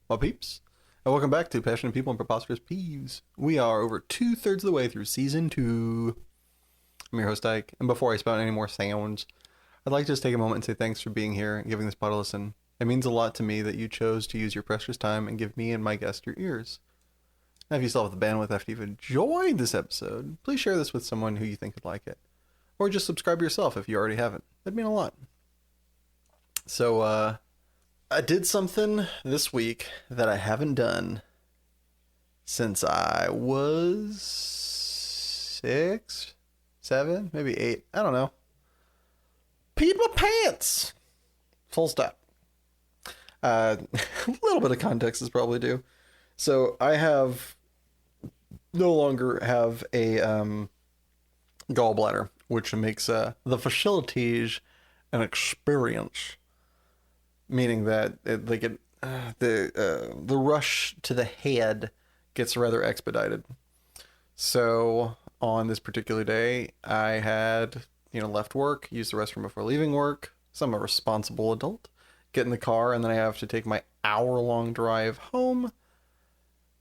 my peeps, and welcome back to Passionate People and Preposterous Peeves. We are over 2/3 of the way through Season 2. I'm your host, Ike, and before I spout any more sounds, I'd like to just take a moment and say thanks for being here and giving this pod a listen. It means a lot to me that you chose to use your precious time and give me and my guest your ears. Now, if you still have the bandwidth after you've enjoyed this episode, please share this with someone who you think would like it. Or just subscribe yourself if you already haven't. That'd mean a lot. So, I did something this week that I haven't done since I was 6, 7, maybe 8. I don't know. Peed my pants. Full stop. A little bit of context is probably due. So I no longer have a gallbladder, which makes the facilities an experience. Meaning that the rush to the head gets rather expedited. So on this particular day, I had left work, used the restroom before leaving work. So I'm a responsible adult. Get in the car, and then I have to take my hour-long drive home.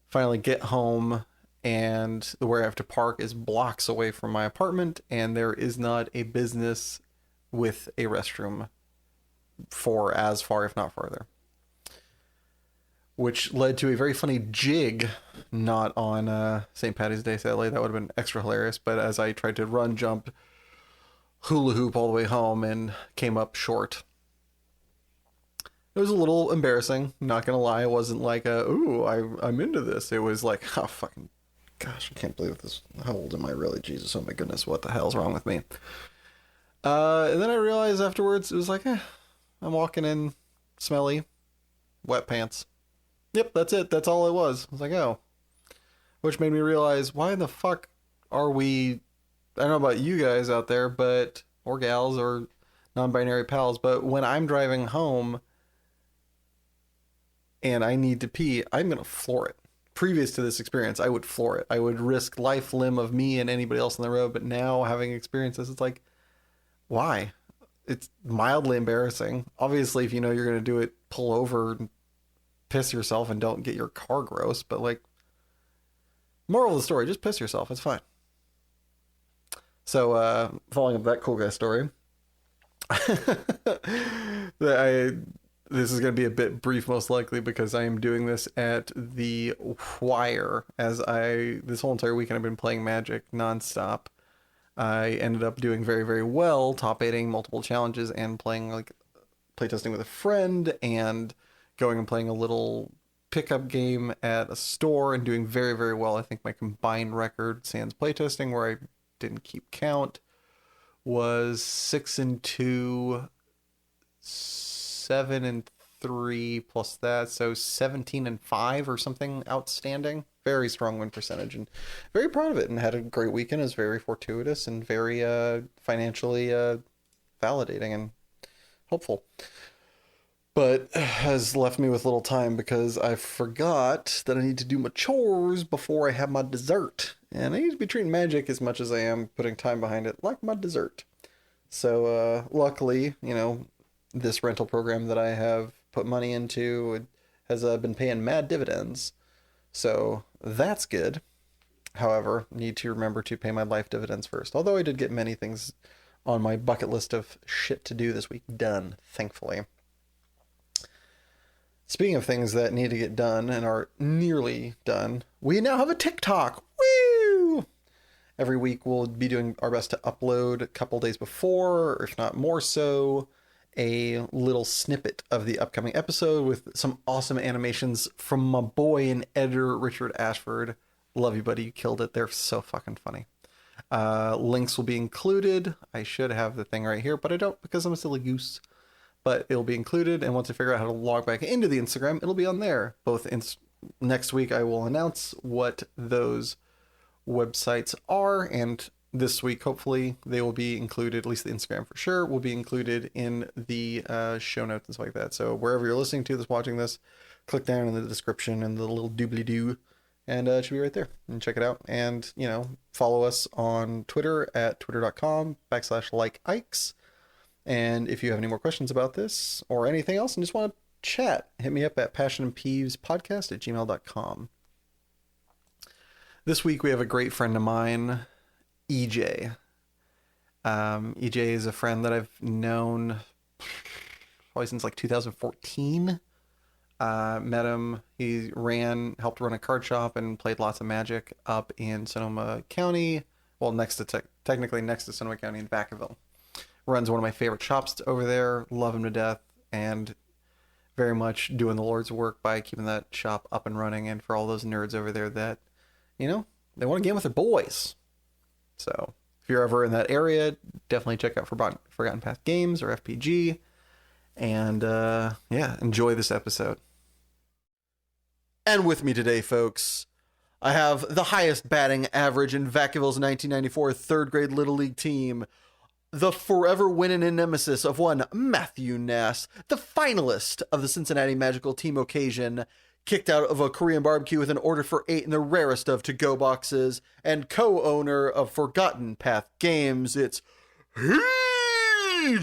Finally get home, and where I have to park is blocks away from my apartment, and there is not a business with a restroom for as far, if not farther. Which led to a very funny jig, not on St. Patty's Day, sadly. That would have been extra hilarious. But as I tried to run, jump, hula hoop all the way home and came up short. It was a little embarrassing, not gonna lie. It wasn't like, I'm into this. It was like, oh, fucking gosh, I can't believe this. How old am I really? Jesus, oh my goodness, what the hell's wrong with me? And then I realized afterwards, it was like, I'm walking in smelly, wet pants. Yep, that's it. That's all it was. I was like, oh. Which made me realize, why the fuck are we... I don't know about you guys out there, or gals, or non-binary pals, but when I'm driving home and I need to pee, I'm going to floor it. Previous to this experience, I would floor it. I would risk life, limb of me and anybody else on the road, but now having experienced this, it's like, why? It's mildly embarrassing. Obviously, if you know you're going to do it, pull over and piss yourself and don't get your car gross. But, like, moral of the story, just piss yourself. It's fine. So, following up that cool guy story, this is going to be a bit brief, most likely, because I am doing this at the wire. This whole entire weekend I've been playing Magic nonstop. I ended up doing very, very well, top 8ing multiple challenges and playing playtesting with a friend and going and playing a little pickup game at a store and doing very, very well. I think my combined record sans playtesting, where I didn't keep count, was 6-2, 7-3 plus that, so 17-5 or something outstanding. Very strong win percentage, and very proud of it, and had a great weekend. It was very fortuitous and very financially validating and helpful. But has left me with little time because I forgot that I need to do my chores before I have my dessert. And I need to be treating Magic as much as I am putting time behind it, like my dessert. So luckily, this rental program that I have put money into has been paying mad dividends. So that's good. However, need to remember to pay my life dividends first. Although I did get many things on my bucket list of shit to do this week done, thankfully. Speaking of things that need to get done and are nearly done, we now have a TikTok. Woo! Every week we'll be doing our best to upload a couple days before, or if not more so, a little snippet of the upcoming episode with some awesome animations from my boy and editor, Richard Ashford. Love you, buddy. You killed it. They're so fucking funny. Links will be included. I should have the thing right here, but I don't because I'm a silly goose. But it'll be included, and once I figure out how to log back into the Instagram, it'll be on there. Next week, I will announce what those websites are, and this week, hopefully, they will be included, at least the Instagram for sure, will be included in the show notes and stuff like that. So wherever you're listening to this, watching this, click down in the description and the little doobly-doo, and it should be right there. And check it out. And, follow us on Twitter at twitter.com/likeikes. And if you have any more questions about this or anything else and just want to chat, hit me up at passionandpeevespodcast@gmail.com. This week we have a great friend of mine, EJ. EJ is a friend that I've known probably since like 2014. Met him. He helped run a card shop and played lots of Magic up in Sonoma County. Well, technically next to Sonoma County in Vacaville. Runs one of my favorite shops over there. Love him to death, and very much doing the Lord's work by keeping that shop up and running. And for all those nerds over there that, they want to game with their boys. So if you're ever in that area, definitely check out Forgotten Path Games or FPG. And enjoy this episode. And with me today, folks, I have the highest batting average in Vacaville's 1994 third grade Little League team, the forever winning nemesis of one Matthew Nass, the finalist of the Cincinnati Magical Team Occasion, kicked out of a Korean barbecue with an order for 8 in the rarest of to-go boxes, and co-owner of Forgotten Path Games. It's EJ!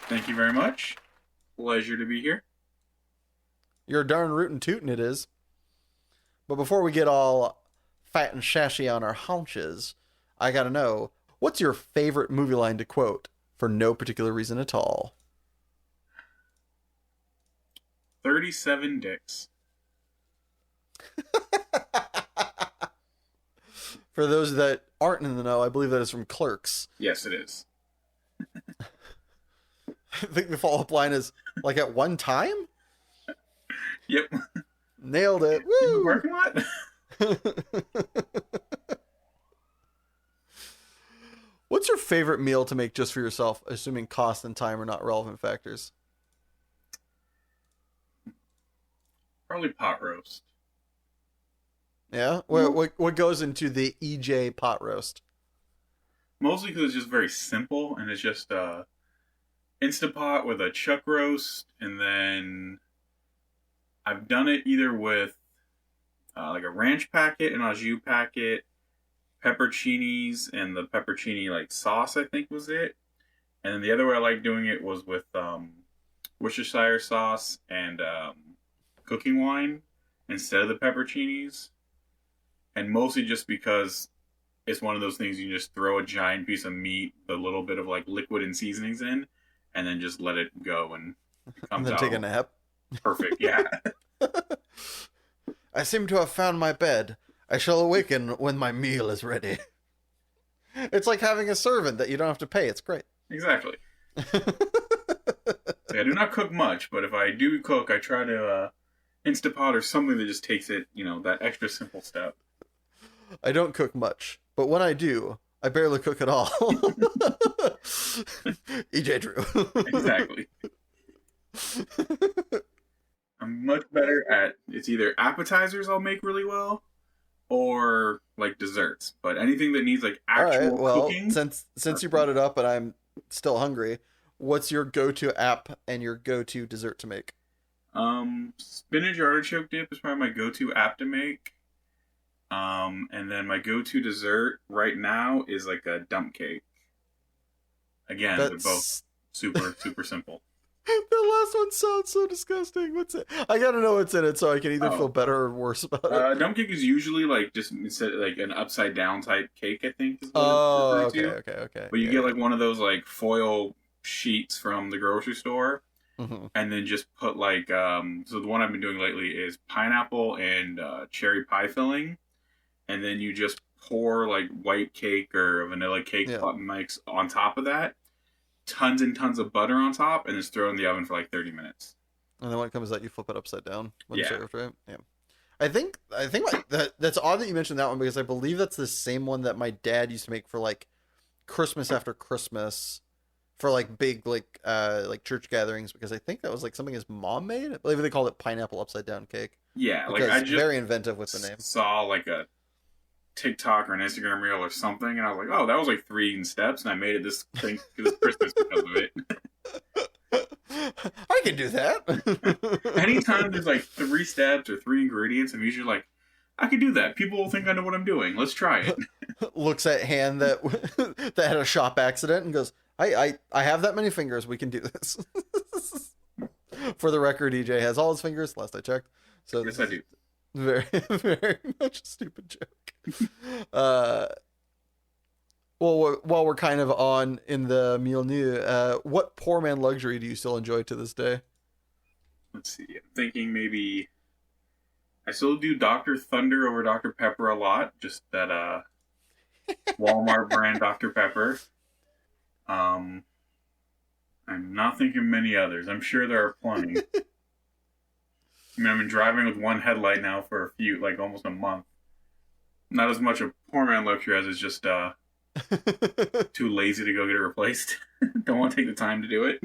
Thank you very much. Pleasure to be here. You're darn rootin' tootin' it is. But before we get all fat and shashy on our haunches, I gotta know, what's your favorite movie line to quote for no particular reason at all? 37 dicks. For those that aren't in the know, I believe that is from Clerks. Yes, it is. I think the follow-up line is, like, at one time? Yep. Nailed it. In the parking lot? What's your favorite meal to make just for yourself, assuming cost and time are not relevant factors? Probably pot roast. Yeah? What goes into the EJ pot roast? Mostly because it's just very simple, and it's just Instapot with a chuck roast, and then I've done it either with like a ranch packet, an au jus packet, pepperoncinis, and the pepperoni like sauce, I think was it. And then the other way I like doing it was with Worcestershire sauce and cooking wine instead of the pepperoncinis. And mostly just because it's one of those things you just throw a giant piece of meat, a little bit of like liquid and seasonings in, and then just let it go, and it comes And then out take a nap. perfect. Yeah. I seem to have found my bed. I shall awaken when my meal is ready. It's like having a servant that you don't have to pay. It's great. Exactly. I do not cook much, but if I do cook, I try to Instapot or something that just takes it, that extra simple step. I don't cook much, but when I do, I barely cook at all. EJ Drew. Exactly. I'm much better at, it's either appetizers I'll make really well, or like desserts. But anything that needs like actual cooking. Since you brought it up and I'm still hungry, what's your go-to app and your go-to dessert to make? Spinach artichoke dip is probably my go-to app to make. And then my go-to dessert right now is like a dump cake. Again, they're both super, super simple. The last one sounds so disgusting. What's it? I gotta know what's in it so I can either feel better or worse about it. Dump cake is usually like just instead like an upside down type cake, I think. Is what okay. But you get like one of those like foil sheets from the grocery store, and then just put like so the one I've been doing lately is pineapple and cherry pie filling, and then you just pour like white cake or vanilla cake mix on top of that. Tons and tons of butter on top, and just throw it in the oven for like 30 minutes. And then when it comes out, you flip it upside down. Served, right? Yeah. I think that's odd that you mentioned that one, because I believe that's the same one that my dad used to make for like Christmas after Christmas, for like big like church gatherings, because I think that was like something his mom made. I believe they called it pineapple upside down cake. Yeah, like I just very inventive with the name. Saw like a TikTok or an Instagram reel or something, and I was like, oh, that was like 3 steps, and I made it this Christmas because of it. I can do that. Anytime there's like 3 steps or 3 ingredients, I'm usually like, I can do that. People will think I know what I'm doing. Let's try it. Looks at hand that that had a shop accident and goes, I have that many fingers. We can do this. For the record, EJ has all his fingers. Last I checked. So Yes, I do. Very, very much a stupid joke. Well, while we're kind of on in the milieu, what poor man luxury do you still enjoy to this day? Let's see. I'm thinking maybe I still do Dr. Thunder over Dr. Pepper a lot. Just that Walmart brand Dr. Pepper. I'm not thinking many others. I'm sure there are plenty. I mean, I've been driving with one headlight now for almost a month. Not as much a poor man luxury as it's just too lazy to go get it replaced. Don't want to take the time to do it.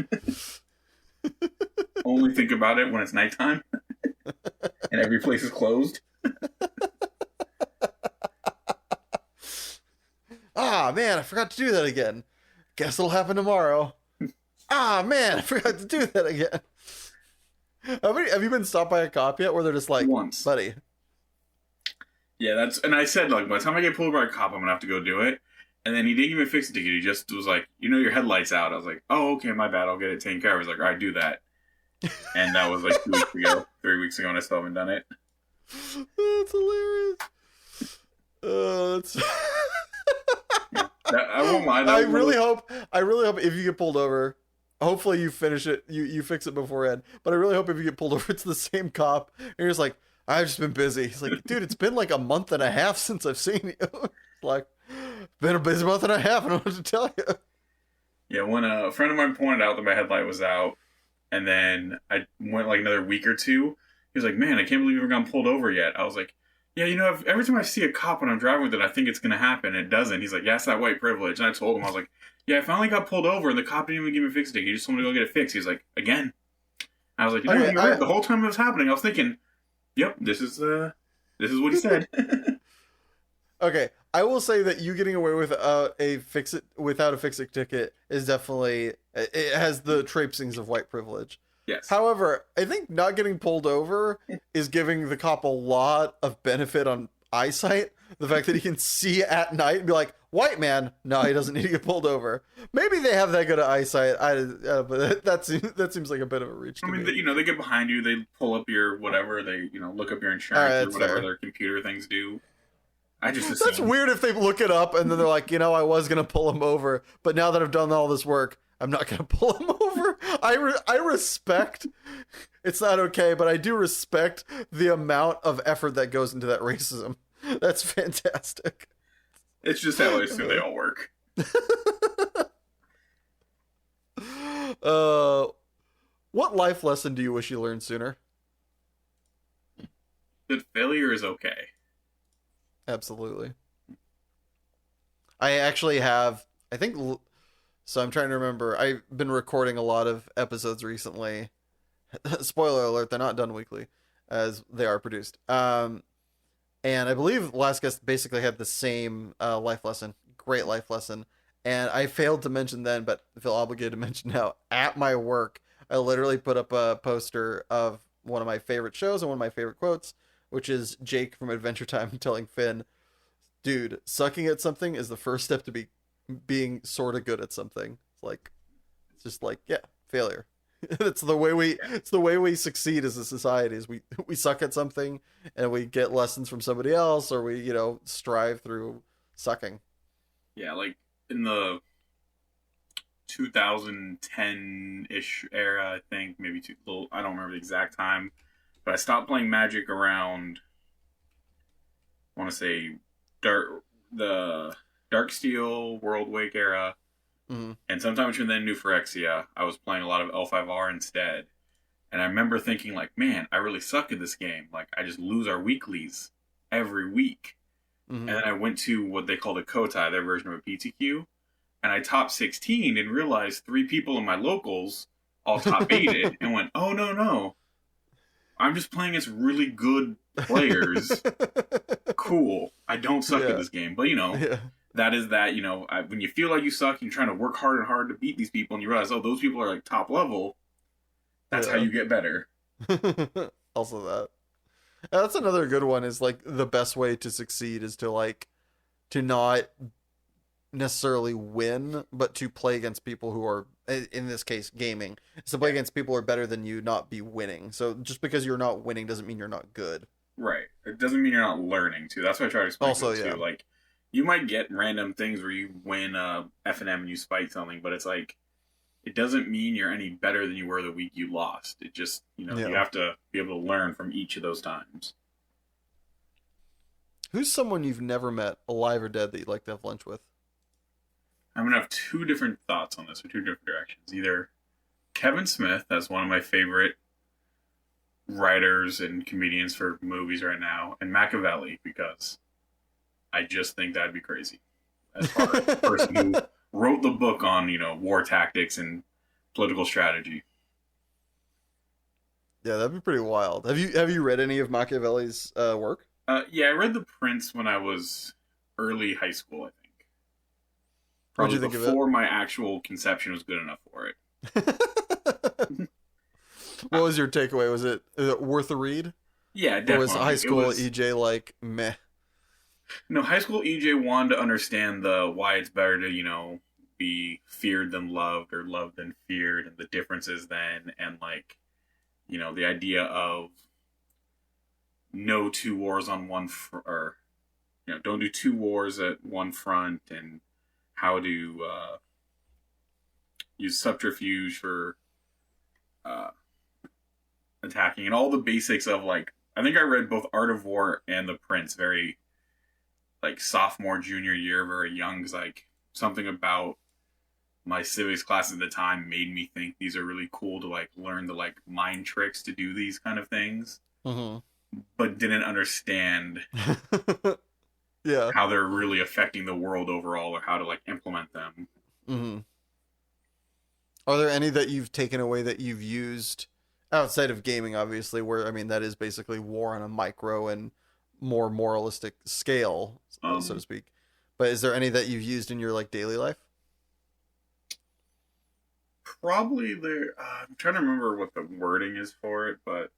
Only think about it when it's nighttime and every place is closed. Ah, man, I forgot to do that again. Guess it'll happen tomorrow. Ah, man, I forgot to do that again. Have you been stopped by a cop yet where they're just like, once, buddy? Yeah, and I said, like, by the time I get pulled by a cop, I'm gonna have to go do it. And then he didn't even fix the ticket. He just was like, your headlight's out. I was like, oh, okay, my bad. I'll get it taken care of. He's like, all right, do that. And that was like 2 weeks ago, 3 weeks ago, and I still haven't done it. That's hilarious. That's... I won't mind. I really hope if you get pulled over, hopefully you finish it, you fix it beforehand. But I really hope if you get pulled over, it's the same cop. And you're just like, I've just been busy. He's like, dude, it's been like a month and a half since I've seen you. Like, been a busy month and a half. I don't know what to tell you. Yeah, when a friend of mine pointed out that my headlight was out, and then I went like another week or two, he was like, man, I can't believe you haven't gotten pulled over yet. I was like, yeah, every time I see a cop when I'm driving with it, I think it's going to happen. It doesn't. He's like, yeah, it's that white privilege. And I told him, I was like, yeah, I finally got pulled over, and the cop didn't even give me a fix ticket. He just told me to go get it fixed. He's like, again. I was like, the whole time it was happening, I was thinking, yep, this is what he said. Okay, I will say that you getting away with without a fix-it ticket is definitely, it has the traipsings of white privilege. Yes. However, I think not getting pulled over is giving the cop a lot of benefit on eyesight. The fact that he can see at night and be like, white man, no, he doesn't need to get pulled over. Maybe they have that good of eyesight. But that seems like a bit of a reach. I mean, they get behind you, they pull up your whatever, they look up your insurance or whatever their computer things do. I just assume. That's weird if they look it up and then they're like, I was gonna pull him over, but now that I've done all this work, I'm not gonna pull him over. I respect. It's not okay, but I do respect the amount of effort that goes into that racism. That's fantastic. It's just how I assume they all work. What life lesson do you wish you learned sooner? That failure is okay. Absolutely. I actually have, so I'm trying to remember. I've been recording a lot of episodes recently. Spoiler alert, they're not done weekly as they are produced. And I believe Last Guest basically had the same life lesson. Great life lesson. And I failed to mention then, but I feel obligated to mention now. At my work, I literally put up a poster of one of my favorite shows and one of my favorite quotes, which is Jake from Adventure Time telling Finn, dude, sucking at something is the first step to being sort of good at something. It's just like, yeah, failure. It's the way we succeed as a society is we suck at something and we get lessons from somebody else, or we, strive through sucking. Yeah, like in the 2010-ish era, I think, maybe I don't remember the exact time, but I stopped playing Magic around, I want to say, the Darksteel, World Wake era. Mm-hmm. And sometime between then and New Phyrexia, I was playing a lot of L5R instead. And I remember thinking, like, man, I really suck at this game. Like, I just lose our weeklies every week. Mm-hmm. And then I went to what they called a Kotai, their version of a PTQ. And I top 16 and realized 3 people in my locals all top 8'd and went, oh, no. I'm just playing as really good players. Cool. I don't suck at this game. But, that is that, you know, when you feel like you suck, you're trying to work hard and hard to beat these people, and you realize, oh, those people are like top level. That's how you get better. Also that. That's another good one, is like the best way to succeed is to like to not necessarily win, but to play against people who are, in this case, gaming. It's to play against people who are better than you, not be winning. So just because you're not winning doesn't mean you're not good. Right. It doesn't mean you're not learning too. That's what I try to explain Also, to you, too. Like, you might get random things where you win F&M and you spike something, but it's like, it doesn't mean you're any better than you were the week you lost. It just, you know, you have to be able to learn from each of those times. Who's someone you've never met, alive or dead, that you'd like to have lunch with? I'm going to have two different thoughts on this, or two different directions. Either Kevin Smith, as one of my favorite writers and comedians for movies right now, and Machiavelli, because I just think that'd be crazy. As far as the person who wrote the book on, you know, war tactics and political strategy. Yeah, that'd be pretty wild. Have you read any of Machiavelli's work? Yeah, I read The Prince when I was early high school, I think. Probably What'd you think before of it? my actual conception was good enough for it. What was your takeaway? Was it worth a read? Yeah, definitely. Or was high school EJ like meh? No, high school EJ wanted to understand why it's better to, you know, be feared than loved, or loved than feared, and the differences then, and like, you know, the idea of no two wars on one or, you know, don't do two wars at one front, and how to use subterfuge for attacking, and all the basics of, like, I think I read both Art of War and The Prince very, like, sophomore, junior year, very young, because, like, something about my civics class at the time made me think these are really cool to, like, learn the, like, mind tricks to do these kind of things, but didn't understand how they're really affecting the world overall, or how to, like, implement them. Are there any that you've taken away that you've used outside of gaming, obviously, where, I mean, that is basically war on a micro and more moralistic scale, so to speak. But is there any that you've used in your, like, daily life? Probably there. I'm trying to remember what the wording is for it, but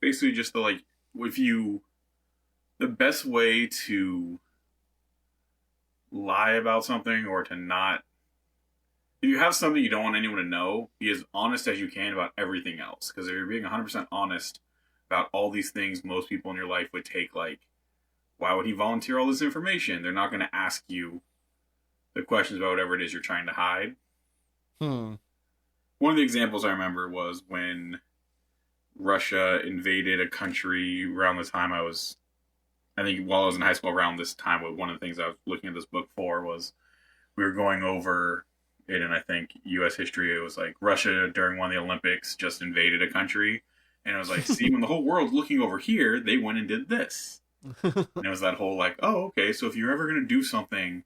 basically just the, like, the best way to lie about something, or to not, if you have something you don't want anyone to know, be as honest as you can about everything else. Because if you're being 100% honest about all these things most people in your life would take, like, why would he volunteer all this information? They're not going to ask you the questions about whatever it is you're trying to hide. One of the examples I remember was when Russia invaded a country around the time I think while I was in high school around this time, one of the things I was looking at this book for was, we were going over it in, I think, U.S. history. It was like, Russia during one of the Olympics just invaded a country. And it was like, see, when the whole world's looking over here, they went and did this. And it was that whole, like, oh, okay, so if you're ever going to do something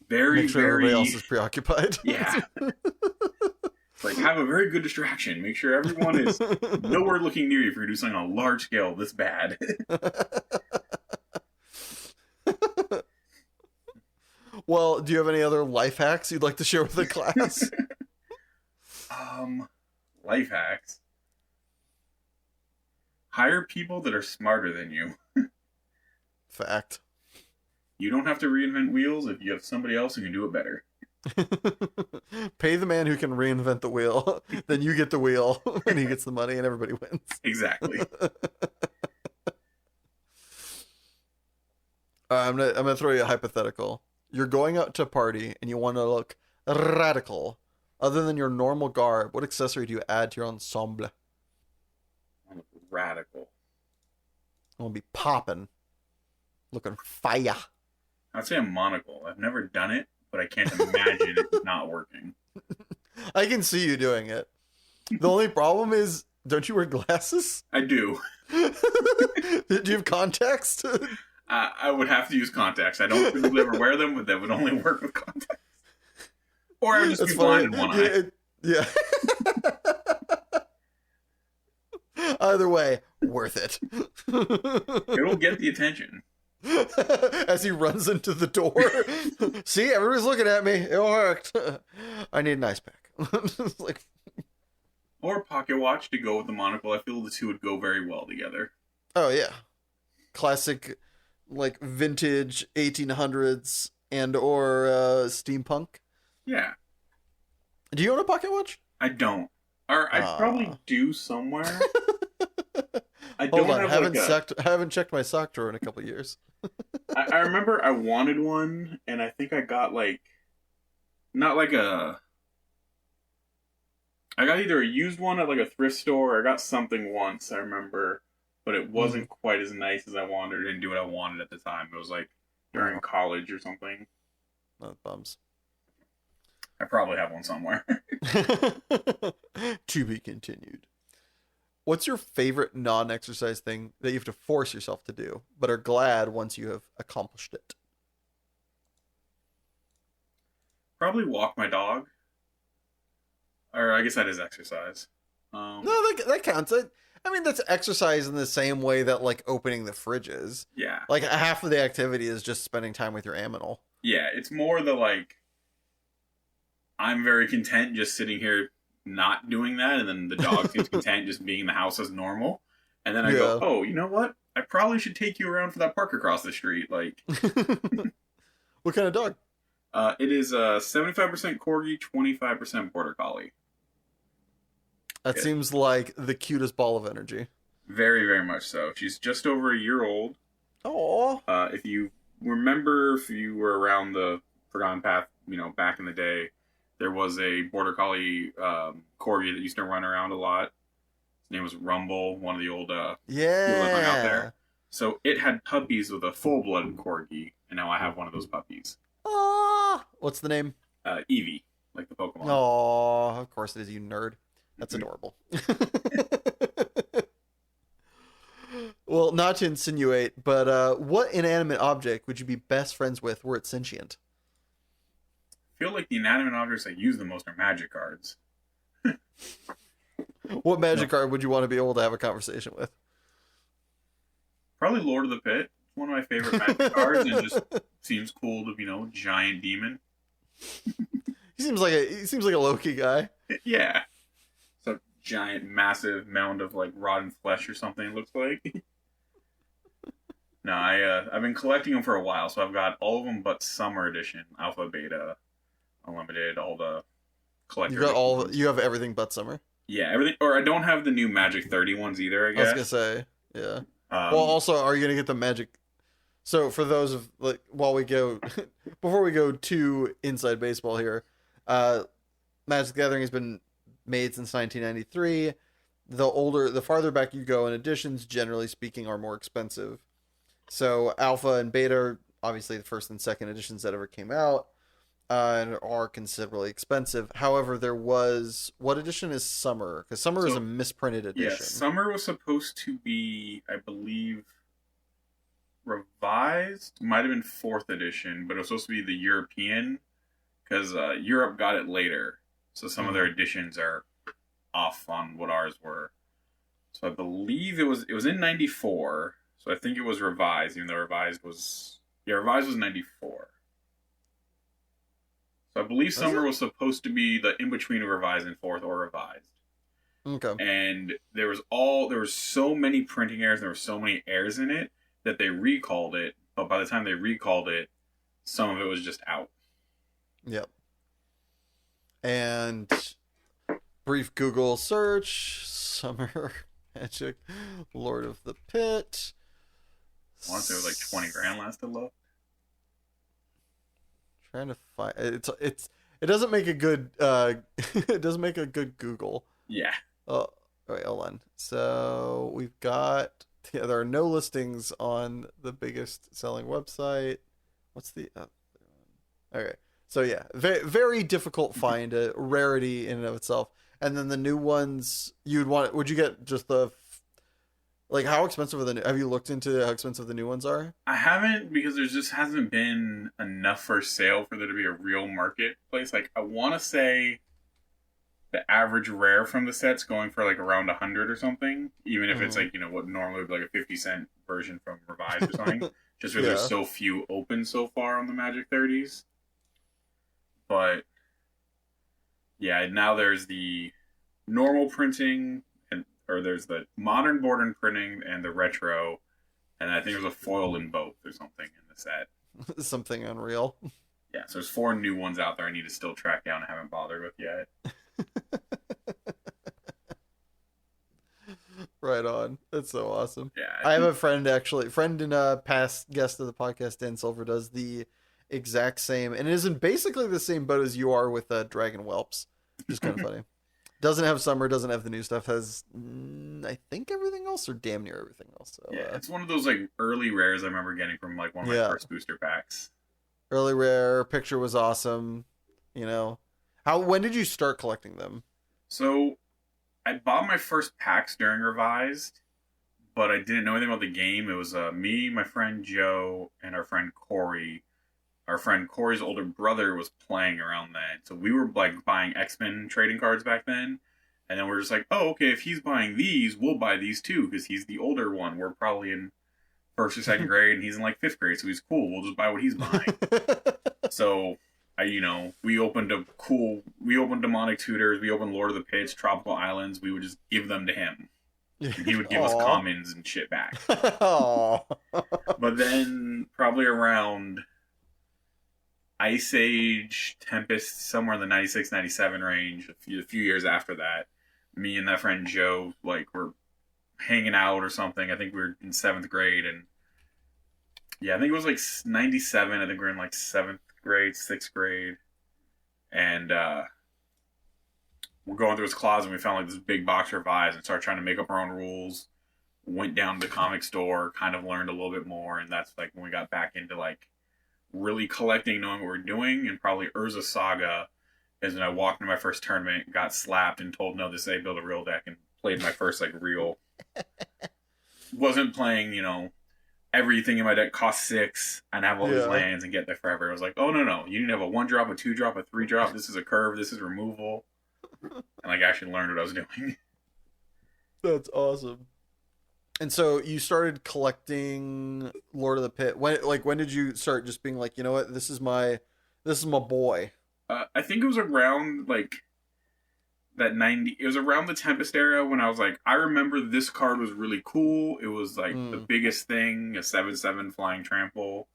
make sure everybody else is preoccupied. Yeah. Like, have a very good distraction. Make sure everyone is nowhere looking near you if you're going to do something on a large scale this bad. Well, do you have any other life hacks you'd like to share with the class? Life hacks. Hire people that are smarter than you. Fact. You don't have to reinvent wheels if you have somebody else who can do it better. Pay the man who can reinvent the wheel, then you get the wheel, and he gets the money, and everybody wins. Exactly. I'm gonna throw you a hypothetical. You're going out to a party, and you want to look radical. Other than your normal garb, what accessory do you add to your ensemble? Radical. I want to be popping, looking fire. I'd say a monocle. I've never done it, but I can't imagine it not working. I can see you doing it. The only problem is, don't you wear glasses? I do. Do you have contacts? I would have to use contacts. I don't typically ever wear them, but that would only work with contacts. Or I would just be blind in one eye. Yeah. Either way, worth it. It'll get the attention. As he runs into the door. See, everybody's looking at me. It worked. I need an ice pack. Like, Or a pocket watch to go with the monocle. I feel the two would go very well together. oh yeah, classic, like vintage 1800s and or steampunk. Yeah. Do you own a pocket watch? I don't. Or I probably do somewhere. I Hold don't on, have haven't checked my sock drawer in a couple years. I remember I wanted one, and I think I got like, not like a. I got either a used one at like a thrift store, or I got something once. I remember, but it wasn't quite as nice as I wanted. It didn't do what I wanted at the time. It was like during college or something. That bums. I probably have one somewhere. To be continued. What's your favorite non-exercise thing that you have to force yourself to do, but are glad once you have accomplished it? Probably walk my dog. Or I guess that is exercise. No, that counts. I mean, that's exercise in the same way that, like, opening the fridge is. Yeah. Like, half of the activity is just spending time with your aminal. Yeah, it's more the, like, I'm very content just sitting here not doing that, and then the dog seems content just being in the house as normal. And then I go, oh, you know what? I probably should take you around for that park across the street. Like, what kind of dog? It is 75% Corgi, 25% Border Collie. That seems like the cutest ball of energy. Very, very much so. She's just over a year old. Oh. If you remember, if you were around the Forgotten Path, back in the day, there was a Border Collie Corgi that used to run around a lot. His name was Rumble, one of the old people that hung out there. So it had puppies with a full-blooded Corgi, and now I have one of those puppies. Ah, what's the name? Eevee, like the Pokemon. Oh, of course it is, you nerd. That's adorable. Well, not to insinuate, but what inanimate object would you be best friends with were it sentient? I feel like the inanimate objects I use the most are magic cards. What magic card would you want to be able to have a conversation with? Probably Lord of the Pit. It's one of my favorite magic cards, and just seems cool to, giant demon. He seems like a Loki guy. Yeah. It's a giant, massive mound of like rotten flesh or something, it looks like. No, I've been collecting them for a while, so I've got all of them but Summer Edition, Alpha, Beta, Unlimited, all the collector. You have everything but Summer? Yeah, everything. Or I don't have the new Magic 30 ones either, I guess. I was gonna say, yeah. Well, also, are you gonna get the Magic? So for those of like, while we go, before we go to Inside Baseball here, Magic the Gathering has been made since 1993. The farther back you go in editions, generally speaking, are more expensive. So Alpha and Beta are obviously the first and second editions that ever came out, and are considerably expensive. However, what edition is Summer? Because Summer is a misprinted edition. Yeah, Summer was supposed to be, I believe, revised. Might have been 4th edition, but it was supposed to be the European, because Europe got it later. So some of their editions are off on what ours were. So I believe it was in 94. So I think it was revised, even though revised was 94. So I believe Summer was supposed to be the in-between of revised and 4th or revised. Okay. And there was so many printing errors, there were so many errors in it that they recalled it, but by the time they recalled it, some of it was just out. Yep. And brief Google search, Summer Magic, Lord of the Pit. I want to say it was like 20 grand last I looked. Trying to find it doesn't make a good it doesn't make a good Google. Yeah. Oh, wait, hold on. So we've got there are no listings on the biggest selling website. What's the other one? Okay. So yeah, very, very difficult find, a rarity in and of itself. And then the new ones would you get just like how expensive are the new, have you looked into how expensive the new ones are? I haven't, because there just hasn't been enough for sale for there to be a real marketplace. Like I want to say the average rare from the set's going for like around 100 or something, even if it's like, what normally would be like a 50-cent version from revised or something. just because there's so few open so far on the Magic 30s. But yeah, now there's the normal printing, or there's the modern board and printing and the retro, and I think there's a foil in both or something in the set. Something unreal. Yeah, so there's 4 new ones out there I need to still track down and haven't bothered with yet. Right on. That's so awesome. Yeah, I have a friend and a past guest of the podcast, Dan Silver, does the exact same, and it is in basically the same boat as you are with Dragon Whelps, which is kind of funny. Doesn't have summer, doesn't have the new stuff, has I think everything else, or damn near everything else. So, yeah, it's one of those like early rares I remember getting from like one of my first booster packs. Early rare, picture was awesome. You know, when did you start collecting them? So I bought my first packs during Revised, but I didn't know anything about the game. It was me, my friend Joe, and our friend Corey. Our friend Corey's older brother was playing around then. So we were like buying X-Men trading cards back then. And then we're just like, oh, okay, if he's buying these, we'll buy these too, because he's the older one. We're probably in 1st or 2nd grade, and he's in like 5th grade, so he's cool. We'll just buy what he's buying. So we opened Demonic Tutors, we opened Lord of the Pits, Tropical Islands. We would just give them to him. And he would give us commons and shit back. But then probably around Ice Age, Tempest, somewhere in the 96, 97 range, a few years after that, me and that friend Joe, like, were hanging out or something. I think we were in 7th grade, and yeah, I think it was like 97. I think we were in like 7th grade, 6th grade, and we're going through his closet, and we found like this big box of Revised and started trying to make up our own rules. Went down to the comic store, kind of learned a little bit more, and that's like when we got back into like really collecting, knowing what we're doing. And probably Urza Saga is when I walked into my first tournament, got slapped, and told no, this ain't build a real deck, and played my first like real. Wasn't playing, everything in my deck cost 6 and have all these lands and get there forever. I was like, oh no, you need to have a 1-drop, a 2-drop, a 3-drop. This is a curve. This is removal. And like actually learned what I was doing. That's awesome. And so you started collecting Lord of the Pit. When did you start just being like, you know what, this is my boy? I think it was around like that 90. It was around the Tempest era when I was like, I remember this card was really cool. It was like the biggest thing, a 7/7 flying trample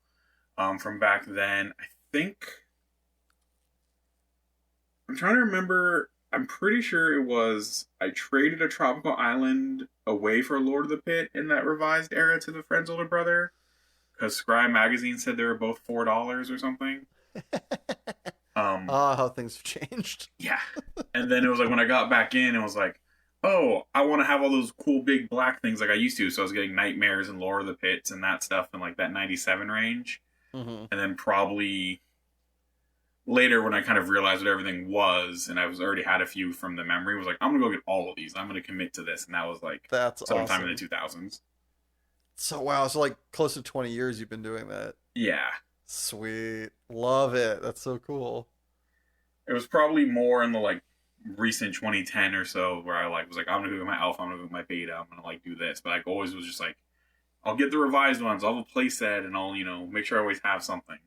from back then. I think I'm trying to remember. I'm pretty sure it was I traded a Tropical Island away for Lord of the Pit in that Revised era to the friend's older brother, because Scry Magazine said they were both $4 or something. How things have changed. Yeah. And then it was like when I got back in, it was like, oh, I want to have all those cool big black things like I used to. So I was getting Nightmares and Lord of the Pits and that stuff in like that 97 range. And then probably later when I kind of realized what everything was, and I was already had a few from the memory, was like, I'm gonna go get all of these. I'm gonna commit to this. And that was like sometime in the 2000s. So wow, so like close to 20 years you've been doing that. Yeah. Sweet. Love it. That's so cool. It was probably more in the like recent 2010 or so where I like was like, I'm gonna go get my alpha, I'm gonna go get my beta, I'm gonna like do this. But I always was just like, I'll get the revised ones, I'll have a play set, and I'll, make sure I always have something.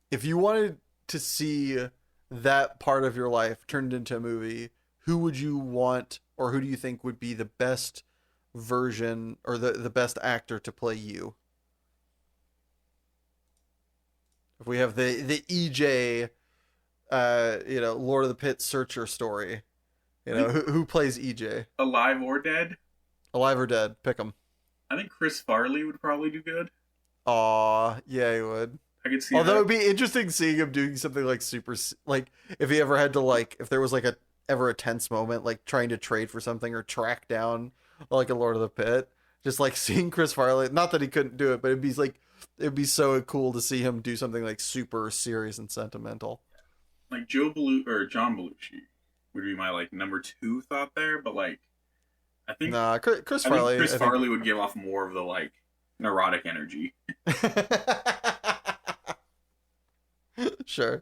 If you wanted to see that part of your life turned into a movie, who would you want, or who do you think would be the best version or the best actor to play you? If we have the EJ, Lord of the Pit Searcher story, who plays EJ? Alive or dead? Alive or dead? Pick him. I think Chris Farley would probably do good. Aw, yeah, he would. I could see. Although it'd be interesting seeing him doing something like super, like if he ever had to if there was like ever a tense moment, like trying to trade for something or track down like a Lord of the Pit, just like seeing Chris Farley. Not that he couldn't do it, but it'd be so cool to see him do something like super serious and sentimental. Like John Belushi would be my like number 2 thought there, but like I think Chris Farley. Chris Farley would give off more of the like neurotic energy. Sure.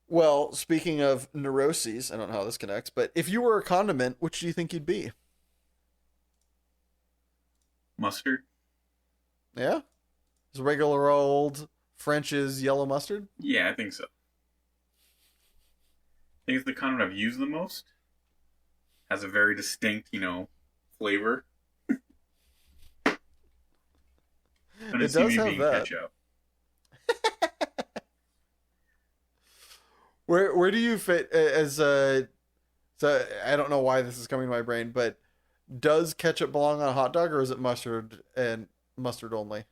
Well, speaking of neuroses, I don't know how this connects, but if you were a condiment, which do you think you'd be? Mustard. Yeah? Is regular old French's yellow mustard? Yeah, I think so. I think it's the kind that I've used the most. Has a very distinct, flavor. I didn't It see does me have being that. ketchup. Where do you fit as a... So I don't know why this is coming to my brain, but does ketchup belong on a hot dog, or is it mustard and mustard only?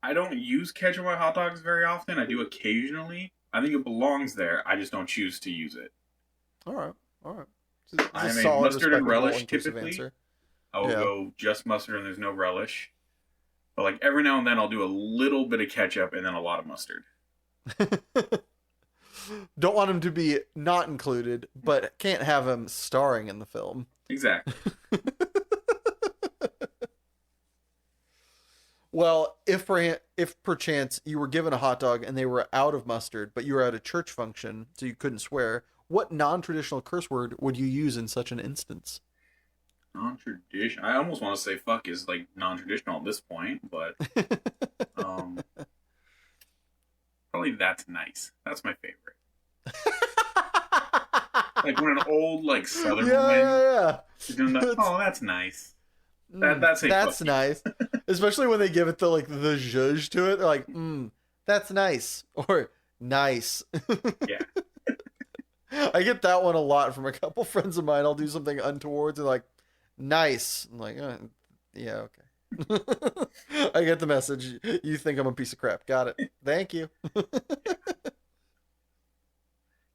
I don't use ketchup on hot dogs very often. I do occasionally. I think it belongs there. I just don't choose to use it. All right, all right. It's a I'm a solid, mustard and respectable, relish inclusive typically. answer. I will Yeah. go just mustard and there's no relish. But like every now and then I'll do a little bit of ketchup and then a lot of mustard. Don't want him to be not included, but can't have him starring in the film. Exactly. Well, if perchance you were given a hot dog and they were out of mustard, but you were at a church function, so you couldn't swear, what non-traditional curse word would you use in such an instance? Non-traditional. I almost want to say fuck is like non-traditional at this point, but probably that's nice. That's my favorite. Like when an old like Southern woman is doing that. Oh, that's nice. That's nice. Especially when they give it the zhuzh to it. They're like, that's nice. Or nice. Yeah. I get that one a lot from a couple friends of mine. I'll do something untoward. They're like, nice. I'm like, yeah, okay. I get the message. You think I'm a piece of crap. Got it. Thank you.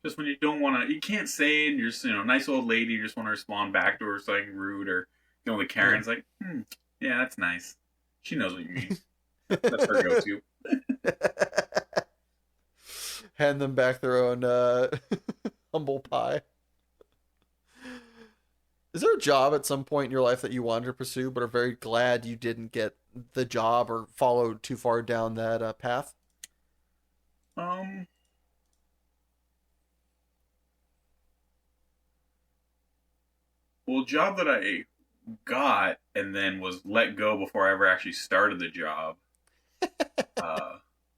Just when you don't want to, you can't say it. You're just, nice old lady. You just want to respond back to her something rude, or the Karen's like, yeah, that's nice. She knows what you mean. That's her go-to. Hand them back their own humble pie. Is there a job at some point in your life that you wanted to pursue, but are very glad you didn't get the job or follow too far down that path? Well, a job that I got and then was let go before I ever actually started the job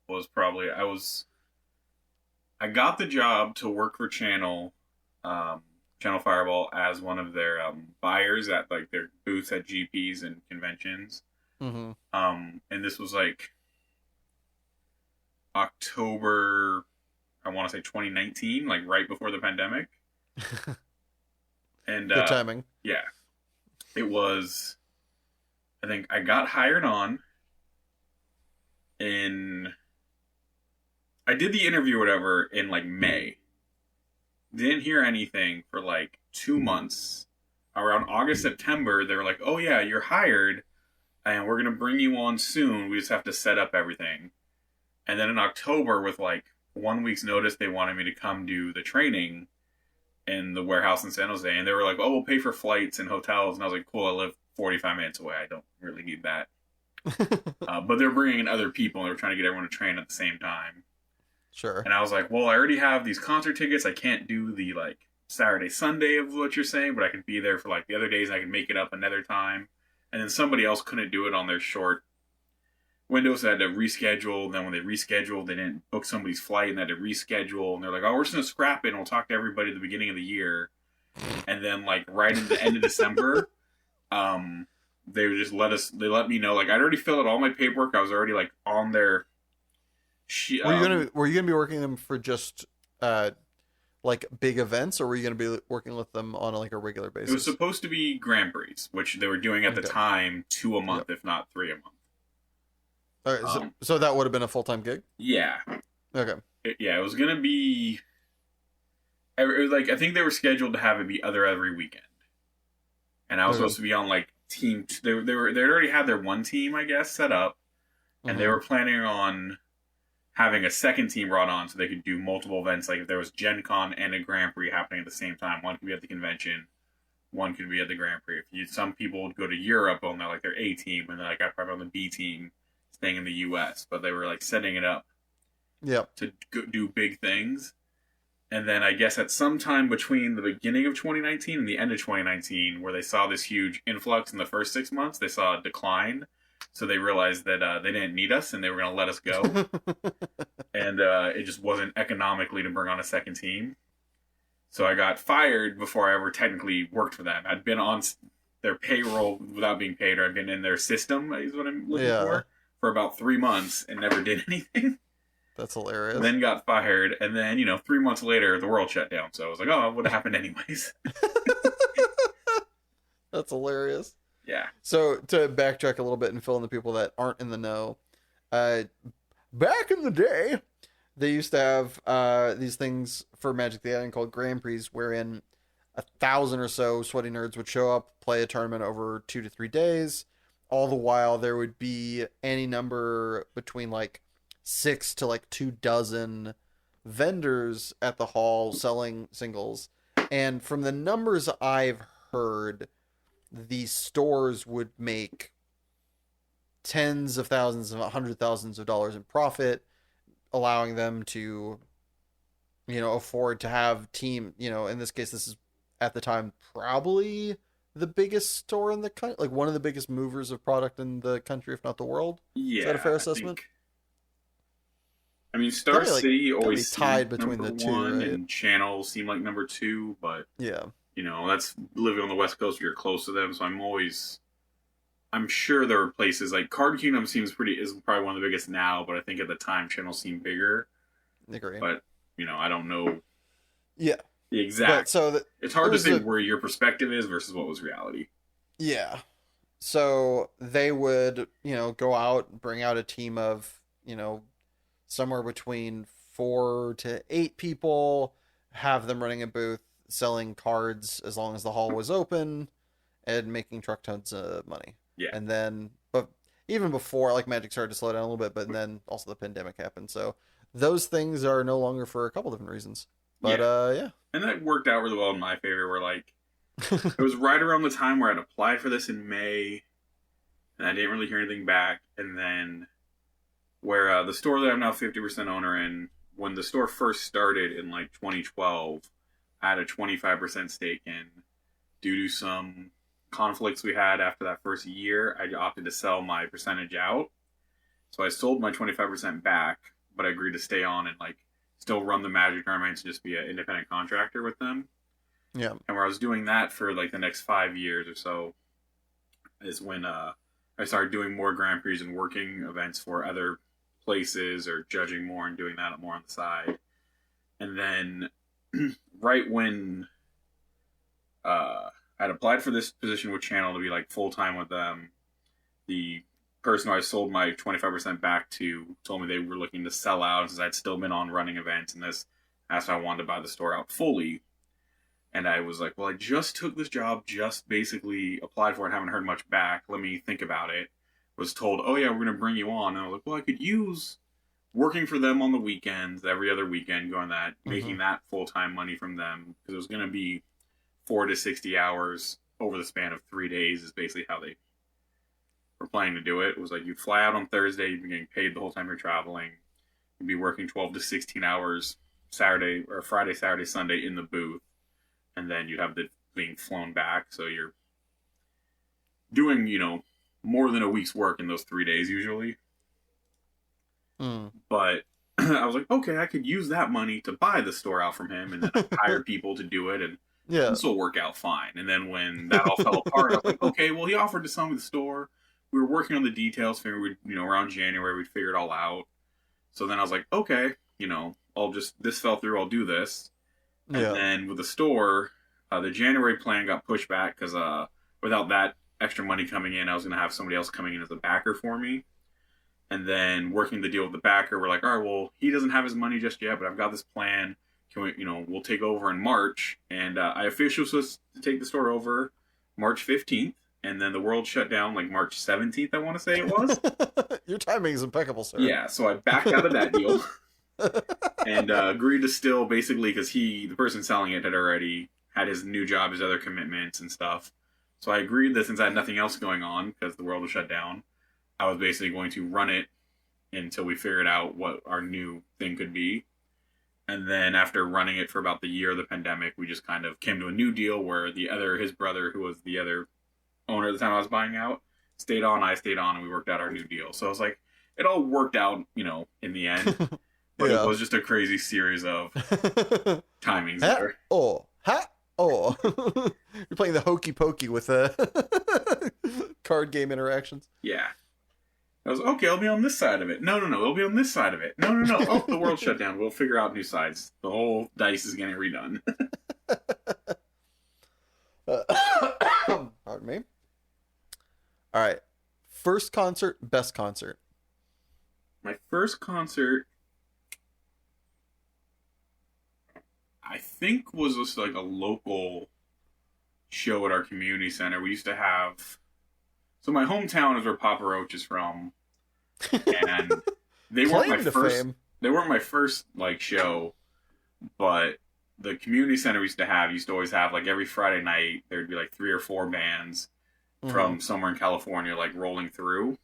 was probably I got the job to work for Channel Fireball as one of their buyers at like their booths at GPs and conventions. Mm-hmm. And this was like October, I want to say 2019, like right before the pandemic. And good timing. Yeah, it was. I think I got hired on I did the interview or whatever in like May. Didn't hear anything for like 2 months. Around August, September, they were like, "Oh yeah, you're hired, and we're gonna bring you on soon. We just have to set up everything." And then in October, with like 1 week's notice, they wanted me to come do the training in the warehouse in San Jose, and they were like, "Oh, we'll pay for flights and hotels." And I was like, "Cool, I live 45 minutes away. I don't really need that." But they're bringing in other people, and they were trying to get everyone to train at the same time. Sure. And I was like, "Well, I already have these concert tickets. I can't do the like Saturday, Sunday of what you're saying, but I can be there for like the other days. And I can make it up another time." And then somebody else couldn't do it on their short windows, so they had to reschedule. And then when they rescheduled, they didn't book somebody's flight and they had to reschedule. And they're like, "Oh, we're just gonna scrap it and we'll talk to everybody at the beginning of the year." And then like right at the end of December, they would just let me know, like I'd already filled out all my paperwork. I was already like on their were you gonna be working them for just like big events, or were you gonna be working with them on like a regular basis? It was supposed to be Grand Prix, which they were doing at the time 2 a month, if not 3 a month. All right, so that would have been a full-time gig? Yeah. Okay. It was gonna be. It was like I think they were scheduled to have it be every weekend, and I was supposed to be on like team. They already had their one team, I guess, set up, and they were planning on having a second team brought on so they could do multiple events. Like if there was Gen Con and a Grand Prix happening at the same time, one could be at the convention, one could be at the Grand Prix. Some people would go to Europe on their like their A team, and then like I probably on the B team, staying in the U.S. But they were like setting it up, to do big things. And then I guess at some time between the beginning of 2019 and the end of 2019, where they saw this huge influx in the first 6 months, they saw a decline. So they realized that they didn't need us and they were going to let us go. And it just wasn't economically to bring on a second team. So I got fired before I ever technically worked for them. I'd been on their payroll without being paid, or I'd been in their system, is what I'm looking for about 3 months and never did anything. That's hilarious. Then got fired, and then, 3 months later, the world shut down. So I was like, oh, it would have happened anyways. That's hilarious. Yeah. So to backtrack a little bit and fill in the people that aren't in the know, back in the day, they used to have these things for Magic the Gathering called Grand Prix, wherein 1,000 or so sweaty nerds would show up, play a tournament over 2 to 3 days. All the while, there would be any number between like 6 to like 24 vendors at the hall selling singles. And from the numbers I've heard, the stores would make tens of thousands of $100,000s of dollars in profit, allowing them to, afford to have team, in this case, this is at the time probably the biggest store in the country, like one of the biggest movers of product in the country, if not the world. Yeah. Is that a fair assessment? Star City always tied between the two, one, right? And Channel seemed like number 2, but yeah, that's living on the West Coast. You're close to them, so I'm sure there are places like Card Kingdom is probably one of the biggest now, but I think at the time Channel seemed bigger. Agree. But I don't know. Yeah. The exact. It's hard to say where your perspective is versus what was reality. Yeah. So they would, go out, bring out a team of, somewhere between 4 to 8 people, have them running a booth, selling cards as long as the hall was open, and making truck tons of money. Yeah. And then, but even before, like, Magic started to slow down a little bit, but then also the pandemic happened. So those things are no longer for a couple different reasons. But, yeah. And that worked out really well in my favor, where, like, it was right around the time where I'd applied for this in May, and I didn't really hear anything back. And then where the store that I'm now 50% owner in, when the store first started in, like, 2012, I had a 25% stake in. Due to some conflicts we had after that first year, I opted to sell my percentage out. So I sold my 25% back, but I agreed to stay on and, like, still run the Magic tournaments and just be an independent contractor with them. Yeah. And where I was doing that for, like, the next 5 years or so is when I started doing more Grand Prix and working events for other places, or judging more and doing that more on the side. And then right when I'd applied for this position with Channel to be, like, full-time with them, the person who I sold my 25% back to told me they were looking to sell out, since I'd still been on running events, and this asked if I wanted to buy the store out fully. And I was like, well, I just took this job, just basically applied for it, haven't heard much back. Let me think about it. Was told, oh yeah, we're going to bring you on. And I was like, well, I could use working for them on the weekends, every other weekend, going that, making that full-time money from them. Because it was going to be 4 to 60 hours over the span of 3 days is basically how they were planning to do it. It was like, you'd fly out on Thursday, you'd be getting paid the whole time you're traveling. You'd be working 12 to 16 hours Friday, Saturday, Sunday in the booth. And then you'd have the being flown back. So you're doing, more than a week's work in those 3 days usually. But I was like, okay, I could use that money to buy the store out from him, and then hire people to do it, and this will work out fine. And then when that all fell apart, I was like, okay, well, he offered to sell me the store. We were working on the details, figured we'd, around January, we'd figure it all out. So then I was like, okay, this fell through, I'll do this. And then with the store, the January plan got pushed back because without that extra money coming in, I was going to have somebody else coming in as a backer for me. And then working the deal with the backer, we're like, all right, well, he doesn't have his money just yet, but I've got this plan. Can we, we'll take over in March. And I officially was supposed to take the store over March 15th. And then the world shut down like March 17th, I want to say it was. Your timing is impeccable, sir. Yeah, so I backed out of that deal. And agreed to still, basically, because the person selling it had already had his new job, his other commitments and stuff. So I agreed that since I had nothing else going on, because the world was shut down, I was basically going to run it until we figured out what our new thing could be. And then after running it for about the year of the pandemic, we just kind of came to a new deal where his brother, who was the other owner at the time I was buying out, stayed on, I stayed on, and we worked out our new deal. So it was like, it all worked out, in the end. But it was just a crazy series of timings there. Oh. You're playing the hokey pokey with card game interactions. Yeah. I was, okay, I'll be on this side of it. No, it'll be on this side of it. No. Oh, the world shut down. We'll figure out new sides. The whole dice is getting redone. Pardon me. All right. First concert, best concert. My first concert, I think, was just like a local show at our community center. We used to have... So my hometown is where Papa Roach is from, and they weren't my first. Fame. They weren't my first show, but the community center we used to always have every Friday night there'd be 3 or 4 bands from somewhere in California rolling through.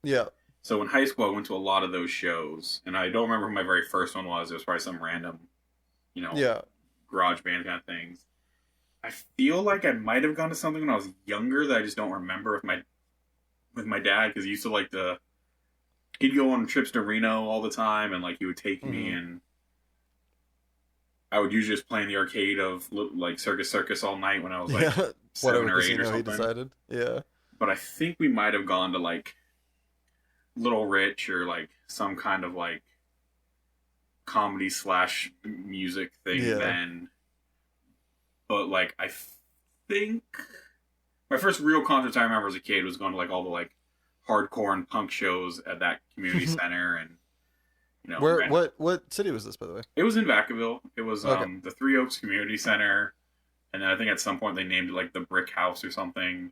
Yeah. So in high school I went to a lot of those shows, and I don't remember who my very first one was. It was probably some random, garage band kind of things. I feel like I might have gone to something when I was younger that I just don't remember with my dad, because he used to he'd go on trips to Reno all the time, and he would take me, and I would usually just play in the arcade of Circus all night when I was 7 or 8 or something. He decided. Yeah. But I think we might have gone to Little Rich or some kind of comedy / music thing then. But I think my first real concerts I remember as a kid was going to all the hardcore and punk shows at that community center, and what city was this, by the way? It was in Vacaville. It was the Three Oaks Community Center, and then I think at some point they named it the Brick House or something.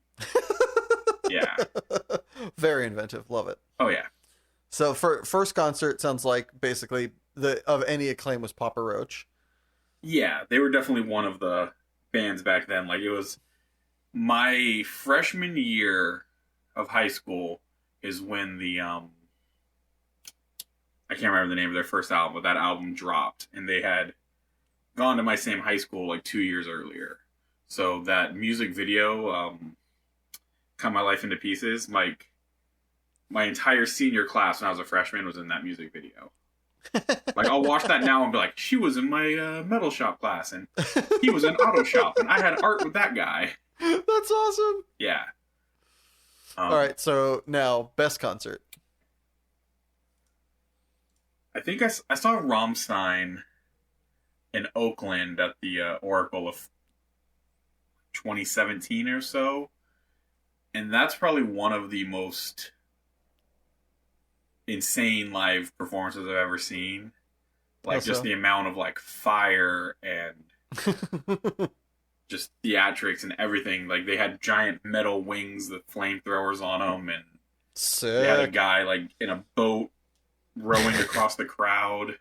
Yeah, very inventive. Love it. Oh yeah. So for first concert, sounds like basically of any acclaim was Papa Roach. Yeah, they were definitely one of the bands back then. It was my freshman year of high school is when the I can't remember the name of their first album, but that album dropped, and they had gone to my same high school 2 years earlier. So that music video, Cut My Life into Pieces, my entire senior class when I was a freshman was in that music video. I'll watch that now and be like, she was in my metal shop class, and he was in auto shop, and I had art with that guy. That's awesome. Yeah. All right, so now best concert. I think I saw Rammstein in Oakland at the Oracle of 2017 or so, and that's probably one of the most insane live performances I've ever seen. Just the amount of fire and just theatrics and everything. They had giant metal wings with flamethrowers on them, and sick. They had a guy in a boat rowing across the crowd.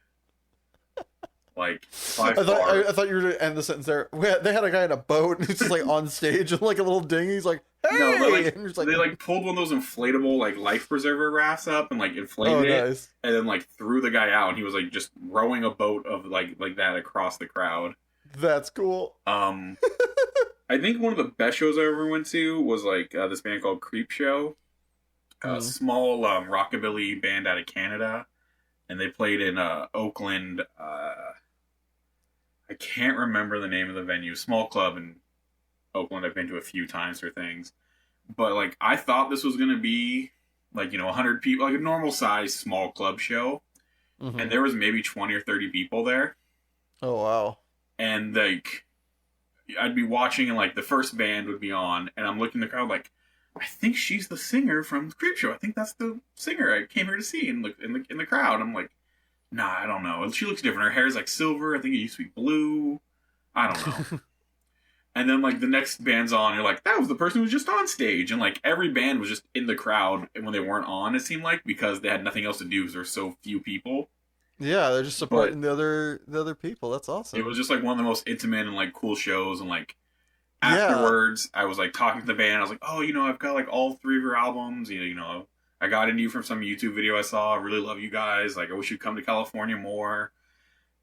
I thought you were going to end the sentence there. They had a guy in a boat, and he's just on stage in a little dinghy. He's like, hey! No, they pulled one of those inflatable life preserver rafts up and inflated it, and then threw the guy out, and he was just rowing a boat of like that across the crowd. That's cool. I think one of the best shows I ever went to was this band called Creep Show, a small rockabilly band out of Canada, and they played in Oakland. I can't remember the name of the venue. Small club in Oakland. I've been to a few times for things, but I thought this was gonna be 100 people, a normal size small club show, and there was maybe 20 or 30 people there. Oh wow! And I'd be watching, and the first band would be on, and I'm looking at the crowd I think she's the singer from Creep Show. I think that's the singer I came here to see in the crowd. I'm like, nah, I don't know. She looks different. Her hair is silver. I think it used to be blue. I don't know. And then the next band's on, you're like, that was the person who was just on stage. And every band was just in the crowd when they weren't on, it seemed because they had nothing else to do because there were so few people. Yeah, they're just supporting the other people. That's awesome. It was just one of the most intimate and cool shows, and afterwards I was talking to the band. I was like, oh, I've got all 3 of your albums. I got into you from some YouTube video I saw. I really love you guys. I wish you'd come to California more.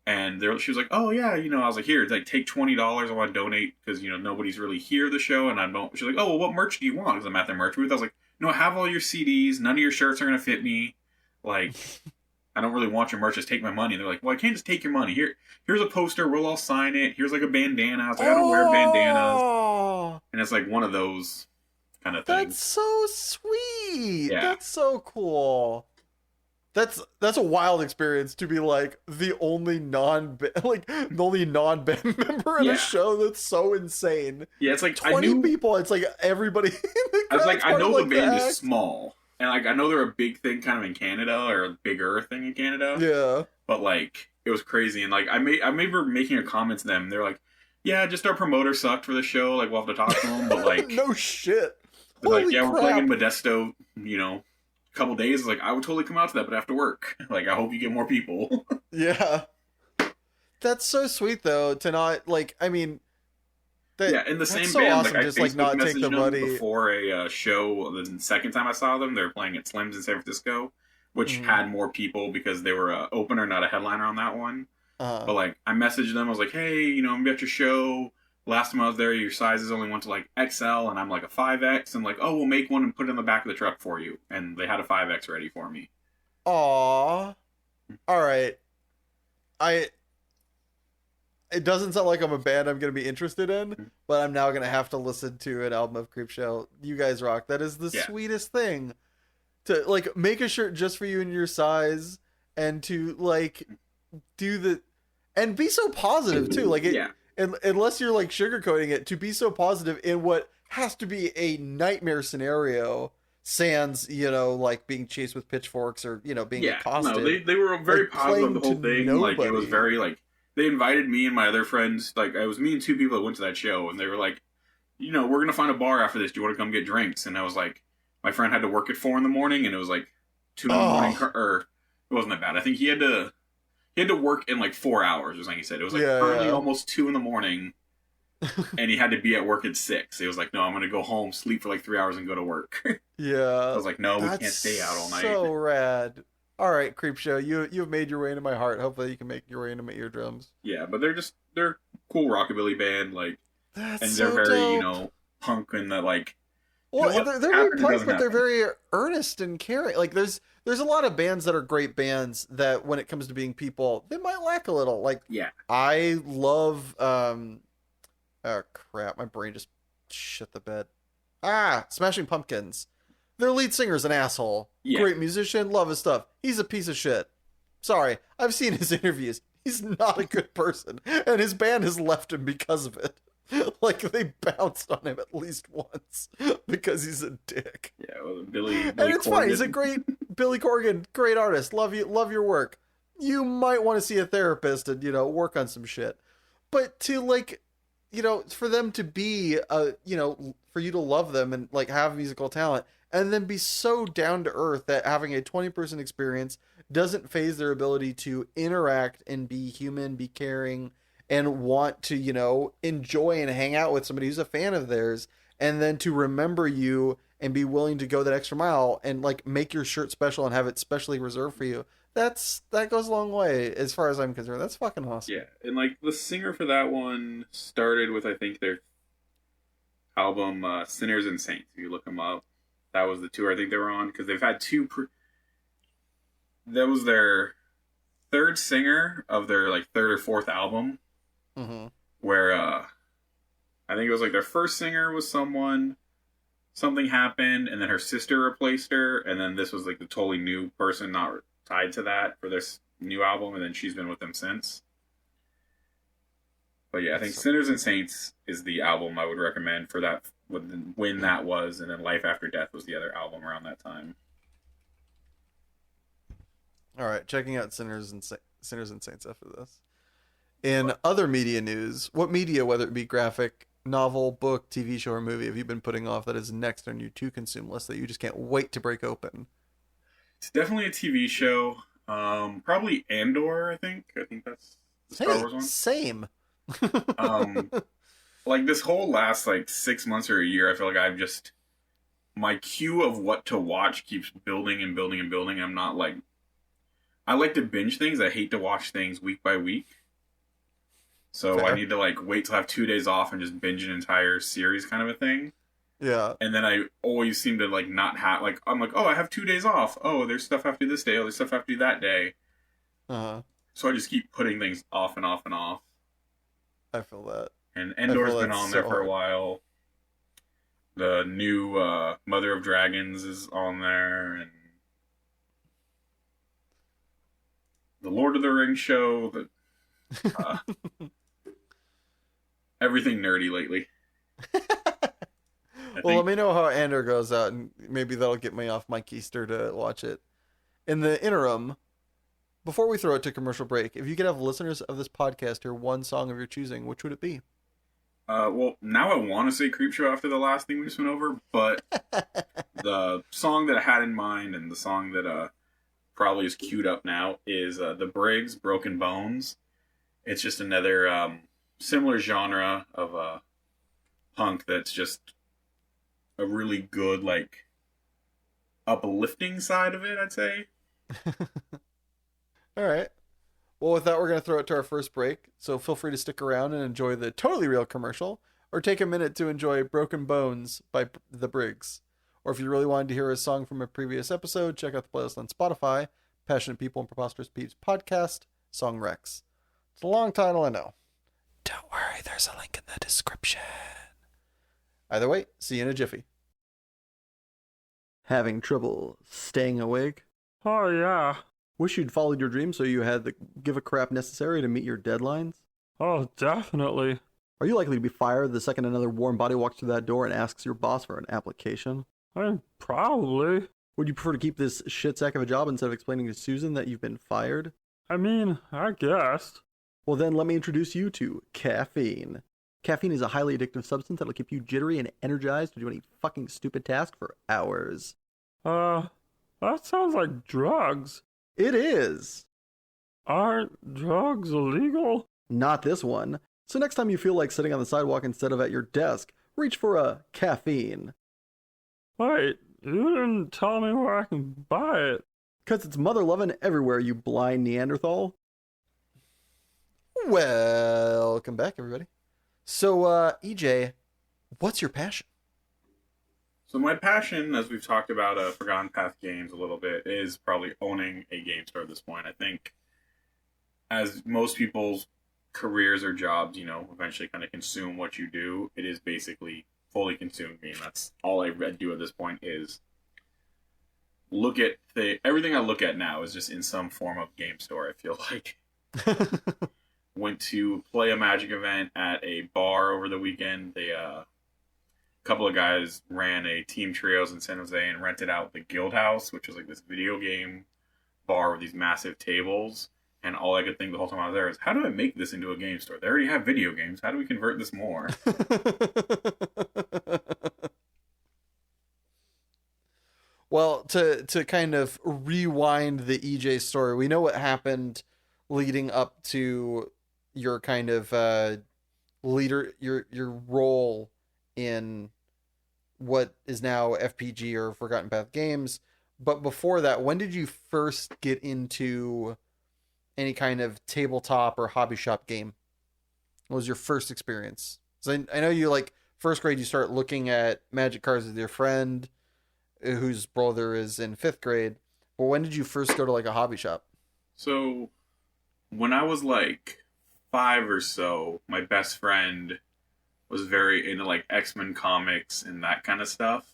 And she was like, "Oh yeah, I was like, here, like take $20. I want to donate because nobody's really here the show, and I don't." She's like, "Oh well, what merch do you want?" Because I'm at their merch booth. I was like, "No, have all your CDs. None of your shirts are gonna fit me. Like, I don't really want your merch. Just take my money." And they're like, "Well, I can't just take your money. Here's a poster. We'll all sign it. Here's like a bandana." I was like, "I don't wear bandanas," and it's like one of those kind of things. That's so sweet. Yeah. That's so cool. That's a wild experience to be like the only non-band member in a show. That's so insane. Yeah, it's like 20 people. It's like everybody. I was like, I know the band is small, and like I know they're a big thing kind of in Canada, or a bigger thing in Canada. Yeah. But like it was crazy, and like I remember making a comment to them. They're like, "Yeah, just our promoter sucked for the show. Like we'll have to talk to him." But like, no shit. They're like, "Yeah, crap. we're playing in Modesto. Couple days." Like I would totally come out to that, but after work. Like I hope you get more people. Yeah, that's so sweet though to not like. I mean, in the same so band. Awesome, like just I like not take the money before a show. The second time I saw them, they were playing at Slim's in San Francisco, which had more people because they were an opener, not a headliner on that one. But like I messaged them, I was like, "Hey, I'm at your show. Last time I was there, your sizes only went to like XL, and I'm like a 5X." And like, "Oh, we'll make one and put it in the back of the truck for you." And they had a 5X ready for me. Aw. All right. It doesn't sound like I'm a band I'm going to be interested in, but I'm now going to have to listen to an album of Creepshow. You guys rock. That is the sweetest thing. To like make a shirt just for you and your size, and to like do the and be so positive too. Like it unless you're like sugarcoating it, to be so positive in what has to be a nightmare scenario, sans like being chased with pitchforks or being accosted. No, they were very like, positive the whole thing. Nobody. Like it was very like they invited me and my other friends. Like it was me and two people that went to that show, and they were like, "We're gonna find a bar after this. Do you want to come get drinks?" And I was like, my friend had to work at 4 a.m, and it was like 2 a.m. Or it wasn't that bad. I think he had to work in like 4 hours or something. He said it was like currently almost 2 a.m. and he had to be at work at 6. He was like, "No, I'm gonna go home, sleep for like 3 hours, and go to work." Yeah. I was like, "No, we can't stay out all night." So rad. All right, Creepshow, you've made your way into my heart. Hopefully, you can make your way into my eardrums. Yeah, but they're cool rockabilly band, like, that's and so they're very dope. punk and that like. Well, they're very punk, but they're very earnest and caring. Like there's a lot of bands that are great bands that when it comes to being people, they might lack a little. Like I love oh crap, my brain just shit the bed. Smashing Pumpkins. Their lead singer's an asshole. Yeah. Great musician, love his stuff. He's a piece of shit. Sorry, I've seen his interviews. He's not a good person, and his band has left him because of it. Like they bounced on him at least once because he's a dick. Yeah, well, Billy and it's Corgan. Fine. He's a great Billy Corgan, great artist. Love your work. You might want to see a therapist and work on some shit. But to like, for them to be for you to love them and like have musical talent and then be so down to earth that having a 20-person experience doesn't phase their ability to interact and be human, be caring, and want to, enjoy and hang out with somebody who's a fan of theirs, and then to remember you and be willing to go that extra mile and like make your shirt special and have it specially reserved for you. That goes a long way as far as I'm concerned. That's fucking awesome. Yeah, and like the singer for that one started with I think their album Sinners and Saints. If you look them up, that was the tour I think they were on because they've had two. That was their third singer of their like third or fourth album. Mm-hmm. Where I think it was like their first singer was something happened, and then her sister replaced her, and then this was like the totally new person not tied to that for this new album, and then she's been with them since. But yeah, I think Sinners and Saints is the album I would recommend for that when that was, and then Life After Death was the other album around that time. All right, checking out Sinners and Saints after this. In other media news, what media, whether it be graphic, novel, book, TV show, or movie, have you been putting off that is next on your to-consume list that you just can't wait to break open? It's definitely a TV show. Probably Andor, I think. I think that's the Star Wars one. Same. Like this whole last like 6 months or a year, I feel like my queue of what to watch keeps building and building and building. I'm not like I like to binge things. I hate to watch things week by week. So I Fair. need to like wait till I have 2 days off and just binge an entire series kind of a thing. Yeah. And then I always seem to like not have like I'm like, oh, I have 2 days off. Oh, there's stuff I have to do this day. Oh, there's stuff I have to do that day. Uh-huh. So I just keep putting things off and off and off. I feel that. And I Endor's feel been that's on there so for a hard. while. The new Mother of Dragons is on there, and the Lord of the Rings show. Uh, everything nerdy lately. Well, let me know how Andor goes out, and maybe that'll get me off my keister to watch it. In the interim, before we throw it to commercial break, if you could have listeners of this podcast hear one song of your choosing, which would it be? Well, now I want to say Creepshow after the last thing we just went over, but the song that I had in mind and the song that probably is queued up now is The Briggs, Broken Bones. It's just another similar genre of punk that's just a really good, like, uplifting side of it, I'd say. All right. Well, with that, we're going to throw it to our first break. So feel free to stick around and enjoy the totally real commercial, or take a minute to enjoy Broken Bones by The Briggs. Or if you really wanted to hear a song from a previous episode, check out the playlist on Spotify, Passionate People and Preposterous Peeps podcast, Song Rex. It's a long title, I know. Don't worry, there's a link in the description. Either way, see you in a jiffy. Having trouble staying awake? Oh, yeah. Wish you'd followed your dream so you had the give a crap necessary to meet your deadlines? Oh, definitely. Are you likely to be fired the second another warm body walks through that door and asks your boss for an application? Probably. Would you prefer to keep this shit sack of a job instead of explaining to Susan that you've been fired? I mean, I guess. Well, then let me introduce you to caffeine. Caffeine is a highly addictive substance that'll keep you jittery and energized to do any fucking stupid task for hours. That sounds like drugs. It is! Aren't drugs illegal? Not this one. So next time you feel like sitting on the sidewalk instead of at your desk, reach for a caffeine. Wait, you didn't tell me where I can buy it. 'Cause it's mother-loving everywhere, you blind Neanderthal. Welcome back, everybody. So, EJ, what's your passion? So my passion, as we've talked about Forgotten Path games a little bit, is probably owning a game store at this point. I think as most people's careers or jobs, eventually kind of consume what you do, it is basically fully consumed me. And that's all I do at this point is look at everything I look at now is just in some form of game store, I feel like. Went to play a Magic event at a bar over the weekend. A couple of guys ran a Team Trios in San Jose and rented out the Guild House, which was like this video game bar with these massive tables. And all I could think the whole time I was there is, how do I make this into a game store? They already have video games. How do we convert this more? Well, to kind of rewind the EJ story, we know what happened leading up to your kind of leader, your role in what is now FPG or Forgotten Path Games. But before that, when did you first get into any kind of tabletop or hobby shop game? What was your first experience? So I know you, like, first grade, you start looking at Magic cards with your friend whose brother is in 5th grade. But when did you first go to like a hobby shop? So when I was like 5 or so, my best friend was very into like X-Men comics and that kind of stuff.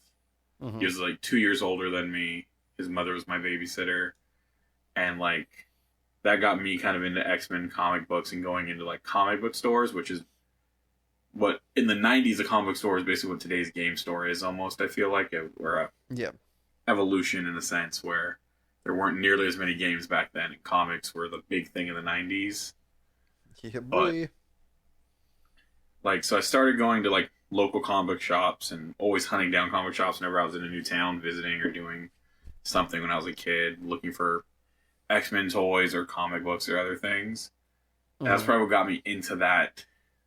Mm-hmm. He was like 2 years older than me. His mother was my babysitter. And like that got me kind of into X-Men comic books and going into like comic book stores, which is what in the 90s a comic book store is basically what today's game store is almost. I feel like we're a evolution in a sense where there weren't nearly as many games back then, and comics were the big thing in the 90s. Yeah, boy. Like, so I started going to like local comic book shops and always hunting down comic shops whenever I was in a new town, visiting or doing something when I was a kid, looking for X-Men toys or comic books or other things. Mm-hmm. That's probably what got me into that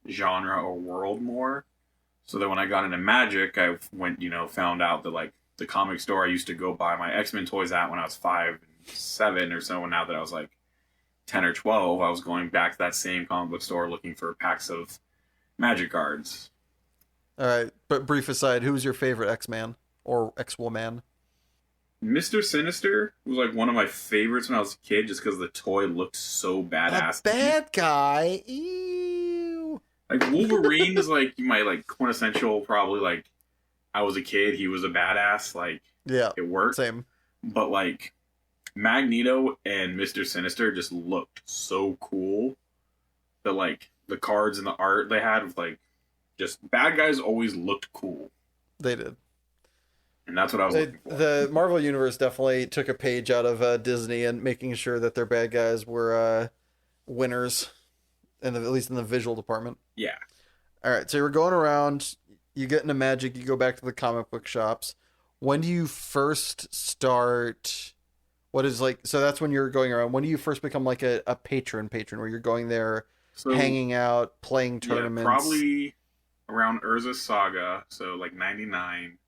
genre or world more. So that when I got into Magic, I went, found out that like the comic store I used to go buy my X-Men toys at when I was 5 and 7 or so. Now that I was like 10 or 12, I was going back to that same comic book store looking for packs of Magic cards. All right, but brief aside, who's your favorite X-Man or X-Woman? Mr. Sinister was like one of my favorites when I was a kid, just because the toy looked so badass. A bad guy. Ew. Like Wolverine is like my like quintessential, probably like I was a kid, he was a badass. Like Yeah, it worked. same. But like Magneto and Mr. Sinister just looked so cool. That like the cards and the art they had with like just bad guys always looked cool. They did. And that's what I was looking for. The Marvel Universe definitely took a page out of Disney and making sure that their bad guys were winners, at least in the visual department. Yeah. All right, so you're going around, you get into Magic, you go back to the comic book shops. When do you first start? What is like? So that's when you're going around. When do you first become like a patron where you're going there, hanging out, playing tournaments? Yeah, probably around Urza's Saga, so like 99.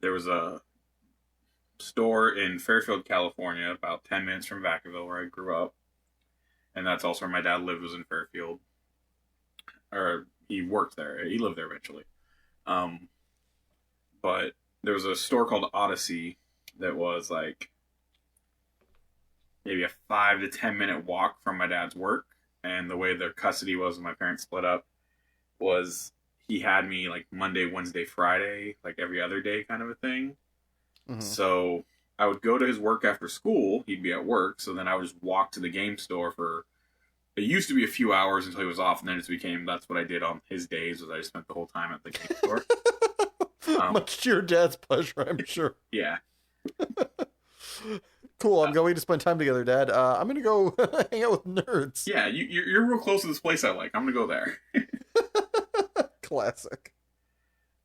There was a store in Fairfield, California, about 10 minutes from Vacaville, where I grew up. And that's also where my dad lived, was in Fairfield. Or he worked there. He lived there eventually. But there was a store called Odyssey that was like maybe a 5 to 10 minute walk from my dad's work. And the way their custody was when my parents split up was he had me like Monday, Wednesday, Friday, like every other day kind of a thing. Mm-hmm. So I would go to his work after school. He'd be at work. So then I would just walk to the game store for, it used to be a few hours until he was off. And then it became, that's what I did on his days, was I just spent the whole time at the game store. Much to your dad's pleasure, I'm sure. Yeah. Cool. I'm going to spend time together, Dad. I'm going to go hang out with nerds. Yeah, you're real close to this place I like. I'm going to go there. Classic.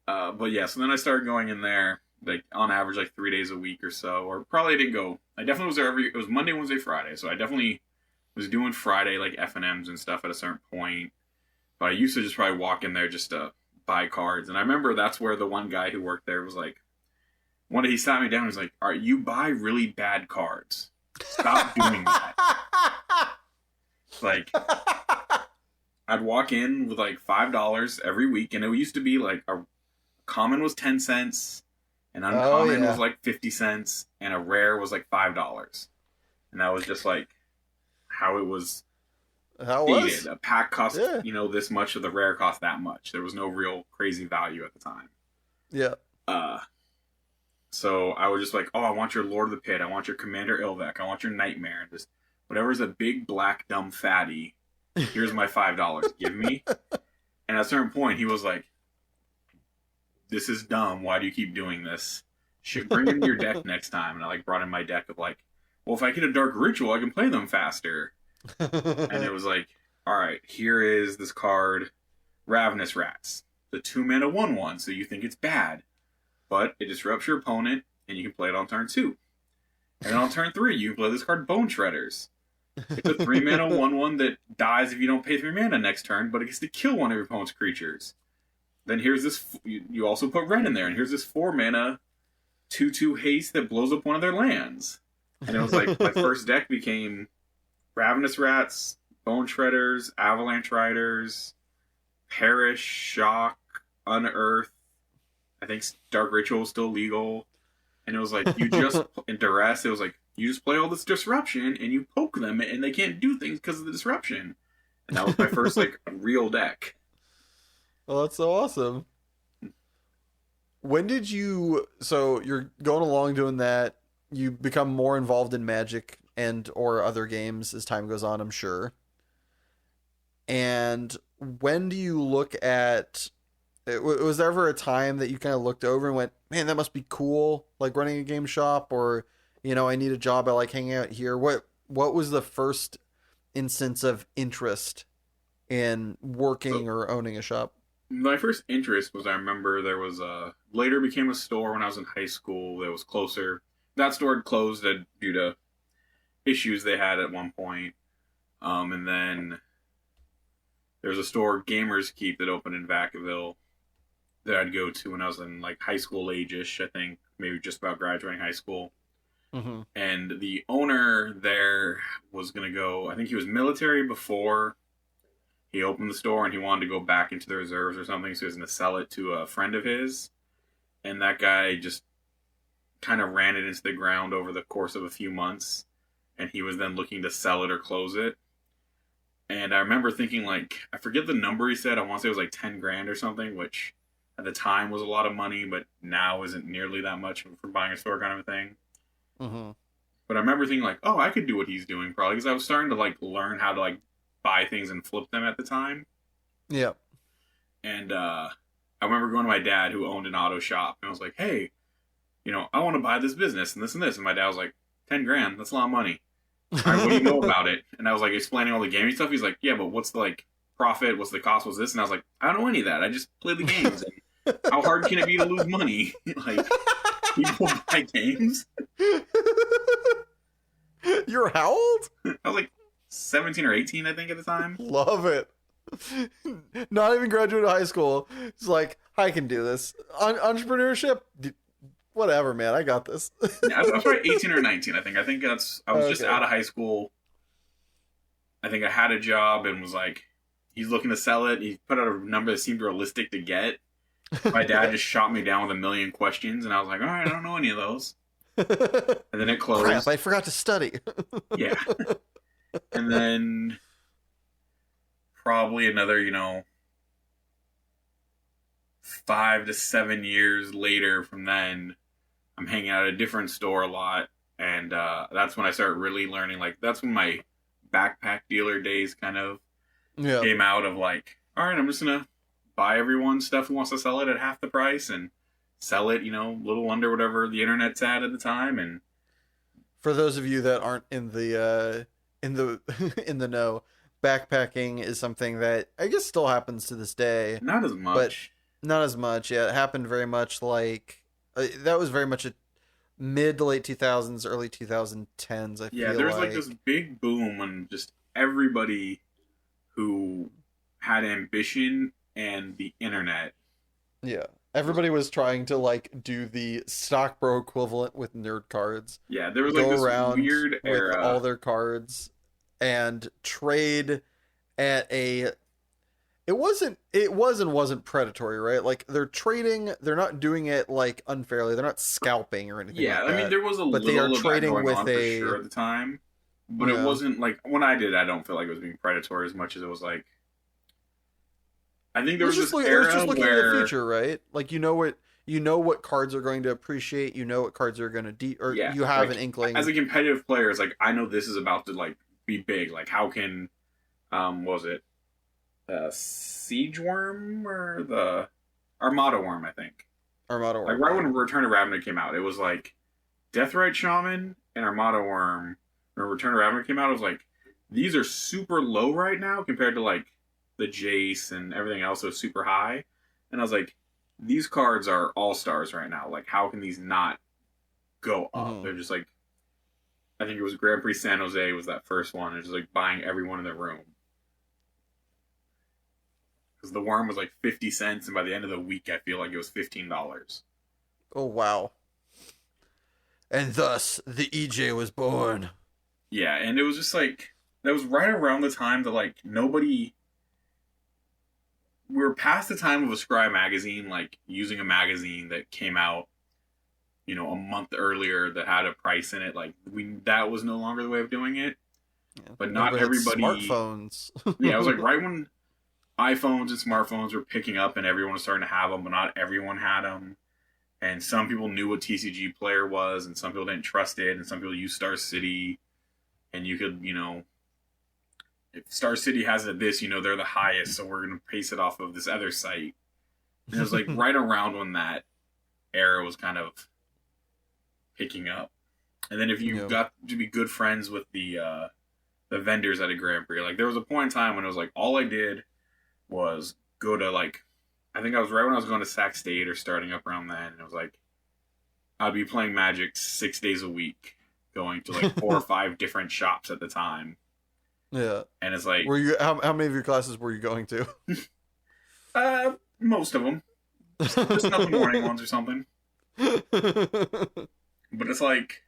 But yeah, so then I started going in there, like on average, like 3 days a week or so. Or probably I didn't go. I definitely was there it was Monday, Wednesday, Friday. So I definitely was doing Friday, like F&Ms and stuff at a certain point. But I used to just probably walk in there just to buy cards. And I remember that's where the one guy who worked there was like, one day he sat me down and was like, all right, you buy really bad cards. Stop doing that. Like, I'd walk in with like $5 every week, and it used to be like a common was 10 cents, an uncommon was like 50 cents, and a rare was like $5. And that was just like how it was stated. A pack cost, this much, of the rare cost that much. There was no real crazy value at the time. Yeah. So I was just like, oh, I want your Lord of the Pit. I want your Commander Ilvek. I want your Nightmare. Just whatever's a big, black, dumb fatty. Here's my $5. Give me. And at a certain point, he was like, this is dumb. Why do you keep doing this? Should bring in your deck next time. And I like brought in my deck of like, well, if I get a Dark Ritual, I can play them faster. And it was like, all right, here is this card, Ravenous Rats. The 2-mana 1/1, so you think it's bad. But it disrupts your opponent, and you can play it on turn 2. And then on turn 3, you can play this card, Bone Shredders. It's a 3-mana 1/1 that dies if you don't pay 3 mana next turn, but it gets to kill one of your opponent's creatures. Then here's this, you also put red in there, and here's this 4-mana 2/2 haste that blows up one of their lands. And it was like, my first deck became Ravenous Rats, Bone Shredders, Avalanche Riders, Perish, Shock, Unearth. I think Dark Ritual is still legal. And it was like, you just, in Duress, it was like, you just play all this disruption and you poke them and they can't do things because of the disruption. And that was my first, like, real deck. Well, that's so awesome. When did you, so you're going along doing that, you become more involved in Magic and or other games as time goes on, I'm sure. And when do you look at, was there ever a time that you kind of looked over and went, man, that must be cool, like running a game shop, or, I need a job, I like hanging out here. What was the first instance of interest in working or owning a shop? My first interest was, I remember there was later became a store when I was in high school that was closer. That store had closed due to issues they had at one point. And then there was a store, Gamers Keep, that opened in Vacaville that I'd go to when I was in like high school age-ish, I think, maybe just about graduating high school. Mm-hmm. And the owner there was going to go, I think he was military before he opened the store, and he wanted to go back into the reserves or something, so he was going to sell it to a friend of his. And that guy just kind of ran it into the ground over the course of a few months, and he was then looking to sell it or close it. And I remember thinking, like, I forget the number he said, I want to say it was like 10 grand or something, which at the time was a lot of money, but now isn't nearly that much for buying a store kind of a thing. Mm-hmm. But I remember thinking, like, oh, I could do what he's doing probably, because I was starting to, like, learn how to, like, buy things and flip them at the time. Yeah. And I remember going to my dad, who owned an auto shop, and I was like, hey, you know, I want to buy this business and this and this. And my dad was like, 10 grand, that's a lot of money. All right, what do you know about it? And I was like explaining all the gaming stuff. He's like, yeah, but what's the like profit? What's the cost? What's this? And I was like, I don't know any of that. I just play the games. And how hard can it be to lose money? Like, people buy games. You're how old? I was like 17 or 18, I think, at the time. Love it. Not even graduated high school. It's like, I can do this. Entrepreneurship? Whatever, man. I got this. Yeah, I was probably 18 or 19, I think. I was just out of high school. I think I had a job and was like, he's looking to sell it. He put out a number that seemed realistic to get. My dad just shot me down with a million questions, and I was like, all right, I don't know any of those. And then it closed. Crap, I forgot to study. Yeah. And then probably another, 5 to 7 years later from then, I'm hanging out at a different store a lot. And that's when I started really learning. Like, that's when my backpack dealer days kind of came out of like, all right, I'm just going to buy everyone stuff who wants to sell it at half the price and sell it, a little under whatever the internet's at the time. And for those of you that aren't in the in the know, backpacking is something that I guess still happens to this day. Not as much. But not as much. Yeah, it happened very much like that was very much a mid to late 2000s, early 2010s. I feel there was like this big boom when just everybody who had ambition and the internet. Yeah. Everybody was trying to like do the stock bro equivalent with nerd cards. Yeah, there was like this weird era with all their cards and trade at a it wasn't predatory, right? Like they're trading, they're not doing it like unfairly. They're not scalping or anything. Yeah, like that. I mean there was a but little they are of trading that going with on for sure at the time. But it wasn't like when I did, I don't feel like it was being predatory as much as it was like I think there was this era just looking where at the future, right? Like you know what cards are going to appreciate, you know what cards are going to you have like, an inkling. As a competitive player, it's like I know this is about to like be big. Like how can what was it? Siege Worm or the Armada Worm, I think. Armada Worm. Like right when Return of Ravnica came out, it was like Deathrite Shaman and Armada Worm. When Return of Ravnica came out, it was like these are super low right now compared to like the Jace and everything else was super high. And I was like, these cards are all-stars right now. Like, how can these not go up? Mm-hmm. They're just like, I think it was Grand Prix San Jose was that first one. It's just like buying everyone in the room. Because the worm was like 50 cents, and by the end of the week, I feel like it was $15. Oh, wow. And thus, the EJ was born. Yeah, and it was just like, that was right around the time that like, nobody... We were past the time of a Scry magazine, like using a magazine that came out, a month earlier that had a price in it. Like that was no longer the way of doing it. Yeah, but not everybody. Smartphones. Yeah, it was like right when iPhones and smartphones were picking up and everyone was starting to have them, but not everyone had them. And some people knew what TCG Player was, and some people didn't trust it, and some people used Star City, and you could, if Star City has it this, they're the highest, so we're going to pace it off of this other site. And it was like right around when that era was kind of picking up. And then if you got to be good friends with the vendors at a Grand Prix, like there was a point in time when it was like all I did was go to like, I think I was right when I was going to Sac State or starting up around then, and it was like I'd be playing Magic 6 days a week, going to like 4 or 5 different shops at the time. Yeah. And it's like... Were you how many of your classes were you going to? Most of them. Just not the morning ones or something. But it's like...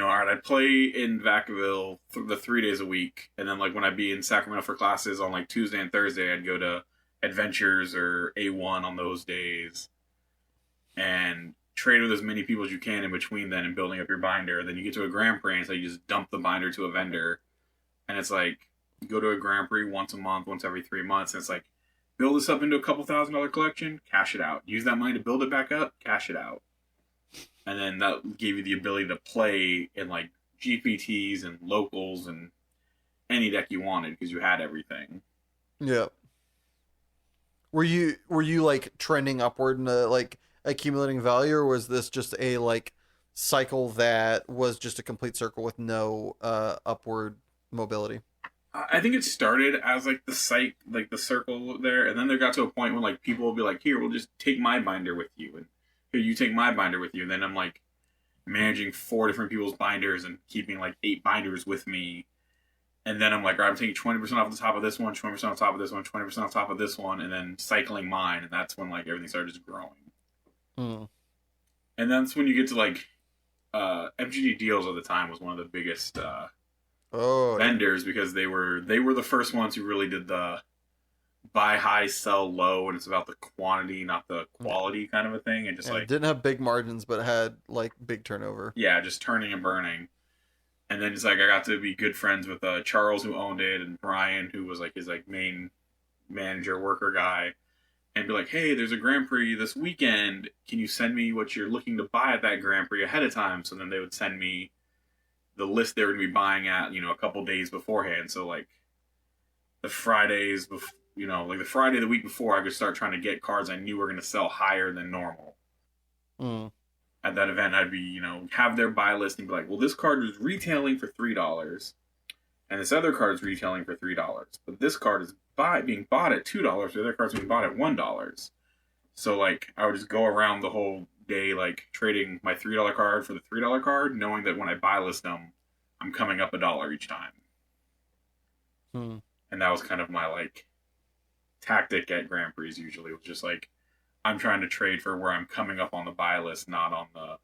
all right, I'd play in Vacaville the 3 days a week, and then like when I'd be in Sacramento for classes on like Tuesday and Thursday, I'd go to Adventures or A1 on those days, and trade with as many people as you can in between then and building up your binder. Then you get to a Grand Prix, and it's like you just dump the binder to a vendor, and it's like you go to a Grand Prix once a month, once every 3 months, and it's like build this up into a couple $1,000 collection, cash it out. Use that money to build it back up, cash it out. And then that gave you the ability to play in like GPTs and locals and any deck you wanted because you had everything. Yeah. Were you like trending upward into like accumulating value, or was this just a like cycle that was just a complete circle with no upward mobility? I think it started as like the circle there, and then there got to a point when like people will be like, "Here, we'll just take my binder with you," and "Here, you take my binder with you," and then I'm like managing 4 different people's binders and keeping like 8 binders with me, and then I'm like, "Right, I'm taking 20% off the top of this one, 20% off the top of this one, 20% off the top of this one," and then cycling mine, and that's when like everything started just growing. And that's when you get to like MGD Deals at the time was one of the biggest vendors because they were the first ones who really did the buy high, sell low, and it's about the quantity, not the quality kind of a thing. And just like it didn't have big margins, but had like big turnover. Yeah, just turning and burning. And then it's like I got to be good friends with Charles, who owned it, and Brian, who was like his like main manager, worker guy, and be like, "Hey, there's a Grand Prix this weekend. Can you send me what you're looking to buy at that Grand Prix ahead of time?" So then they would send me the list they were going to be buying at, a couple days beforehand. So like the Fridays, like the Friday the week before, I could start trying to get cards I knew were going to sell higher than normal. At that event, I'd be, have their buy list and be like, well, this card is retailing for $3, and this other card is retailing for $3, but this card is being bought at $2, the other card's being bought at $1. So like I would just go around the whole day like trading my $3 card for the $3 card, knowing that when I buy list them, I'm coming up $1 each time. And that was kind of my like tactic at Grand Prix. Usually it was just like I'm trying to trade for where I'm coming up on the buy list, not on the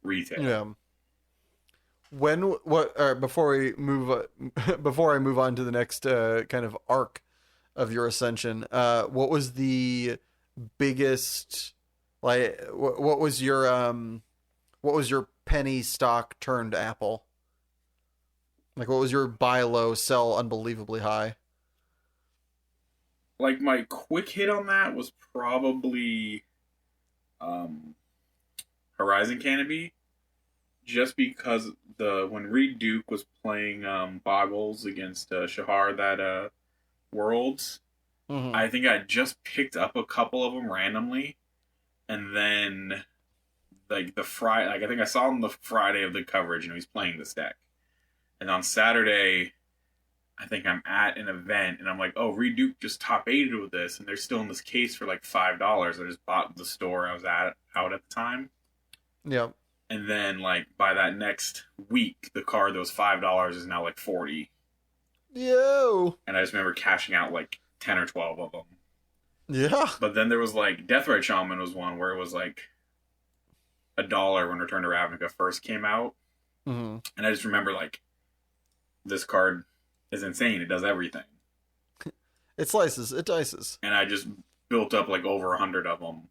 retail. Yeah. Before I move on to the next kind of arc of your ascension, what was the biggest, like, what was your penny stock turned apple? Like, what was your buy low, sell unbelievably high? Like, my quick hit on that was probably Horizon Canopy, just because when Reed Duke was playing Boggles against Shahar that Worlds, I think I just picked up a couple of them randomly, and then like the Friday, like I think I saw him the Friday of the coverage, he's playing this deck, and on Saturday, I think I'm at an event, and I'm like, oh, Reed Duke just top 8'd with this, and they're still in this case for like $5. I just bought the store I was out at the time. Yep. And then, like, by that next week, the card that was $5 is now like $40. Yo! And I just remember cashing out like 10 or 12 of them. Yeah. But then there was like Deathrite Shaman was one where it was like $1 when Return to Ravnica first came out. And I just remember like this card is insane. It does everything. It slices. It dices. And I just built up like over 100 of them.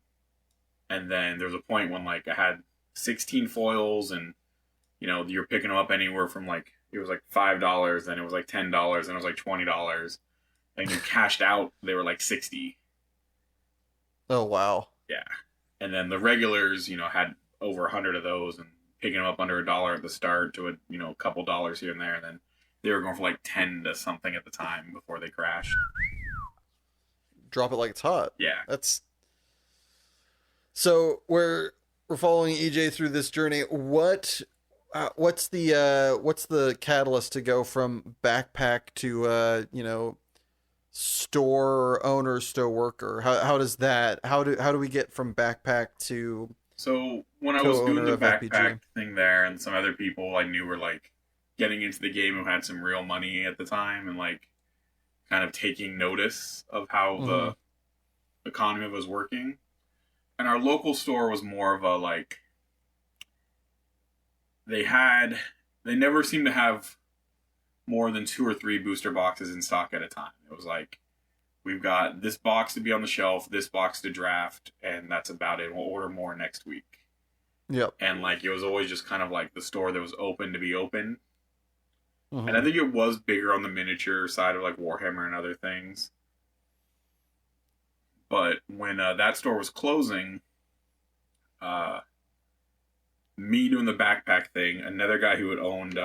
And then there was a point when like I had 16 foils, and you're picking them up anywhere from like it was like $5, then it was like $10, then it was like $20, and you cashed out they were like 60. Oh wow. Yeah. And then the regulars had over 100 of those, and picking them up under $1 at the start to a couple dollars here and there, and then they were going for like 10 to something at the time before they crashed. Drop it like it's hot. Yeah. That's so we're following EJ through this journey. What's the catalyst to go from backpack to store owner, store worker? How do we get from backpack to? So when I was doing the backpack FPG thing there, and some other people I knew were like getting into the game who had some real money at the time, and like kind of taking notice of how the economy was working. And our local store was more of a like, they had they never seemed to have more than 2 or 3 booster boxes in stock at a time. It was like, we've got this box to be on the shelf, this box to draft, and that's about it. We'll order more next week. Yep. And like, it was always just kind of like the store that was open to be open. Mm-hmm. And I think it was bigger on the miniature side of like Warhammer and other things. But when that store was closing, me doing the backpack thing, another guy who had owned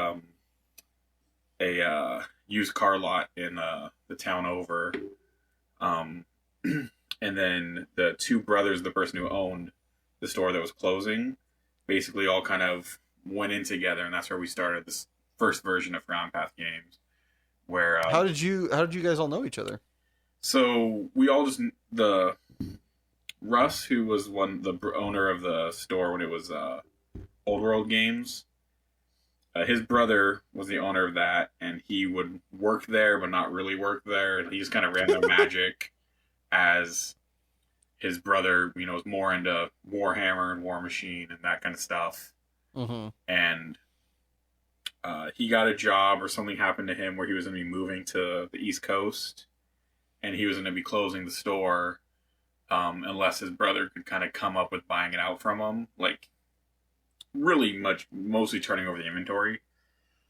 a used car lot in the town over, and then the 2 brothers, the person who owned the store that was closing, basically all kind of went in together, and that's where we started this first version of Ground Path Games. Where how did you guys all know each other? So we all just Russ, who was the owner of the store when it was Old World Games. His brother was the owner of that, and he would work there, but not really work there. And he just kind of ran the magic as his brother, was more into Warhammer and War Machine and that kind of stuff. Mm-hmm. And he got a job, or something happened to him where he was going to be moving to the East Coast, and he was going to be closing the store unless his brother could kind of come up with buying it out from him. Like, really mostly turning over the inventory.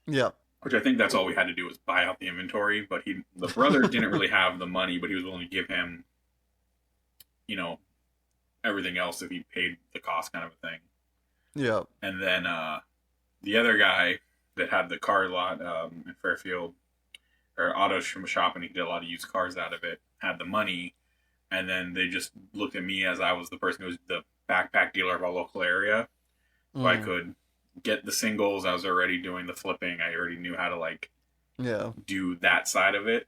Yeah. Which I think that's all we had to do was buy out the inventory. But the brother didn't really have the money, but he was willing to give him, everything else if he paid the cost, kind of a thing. Yeah. And then the other guy that had the car lot in Fairfield, or auto shop, and he did a lot of used cars out of it, had the money. And then they just looked at me as I was the person who was the backpack dealer of our local area. So I could get the singles. I was already doing the flipping. I already knew how to do that side of it.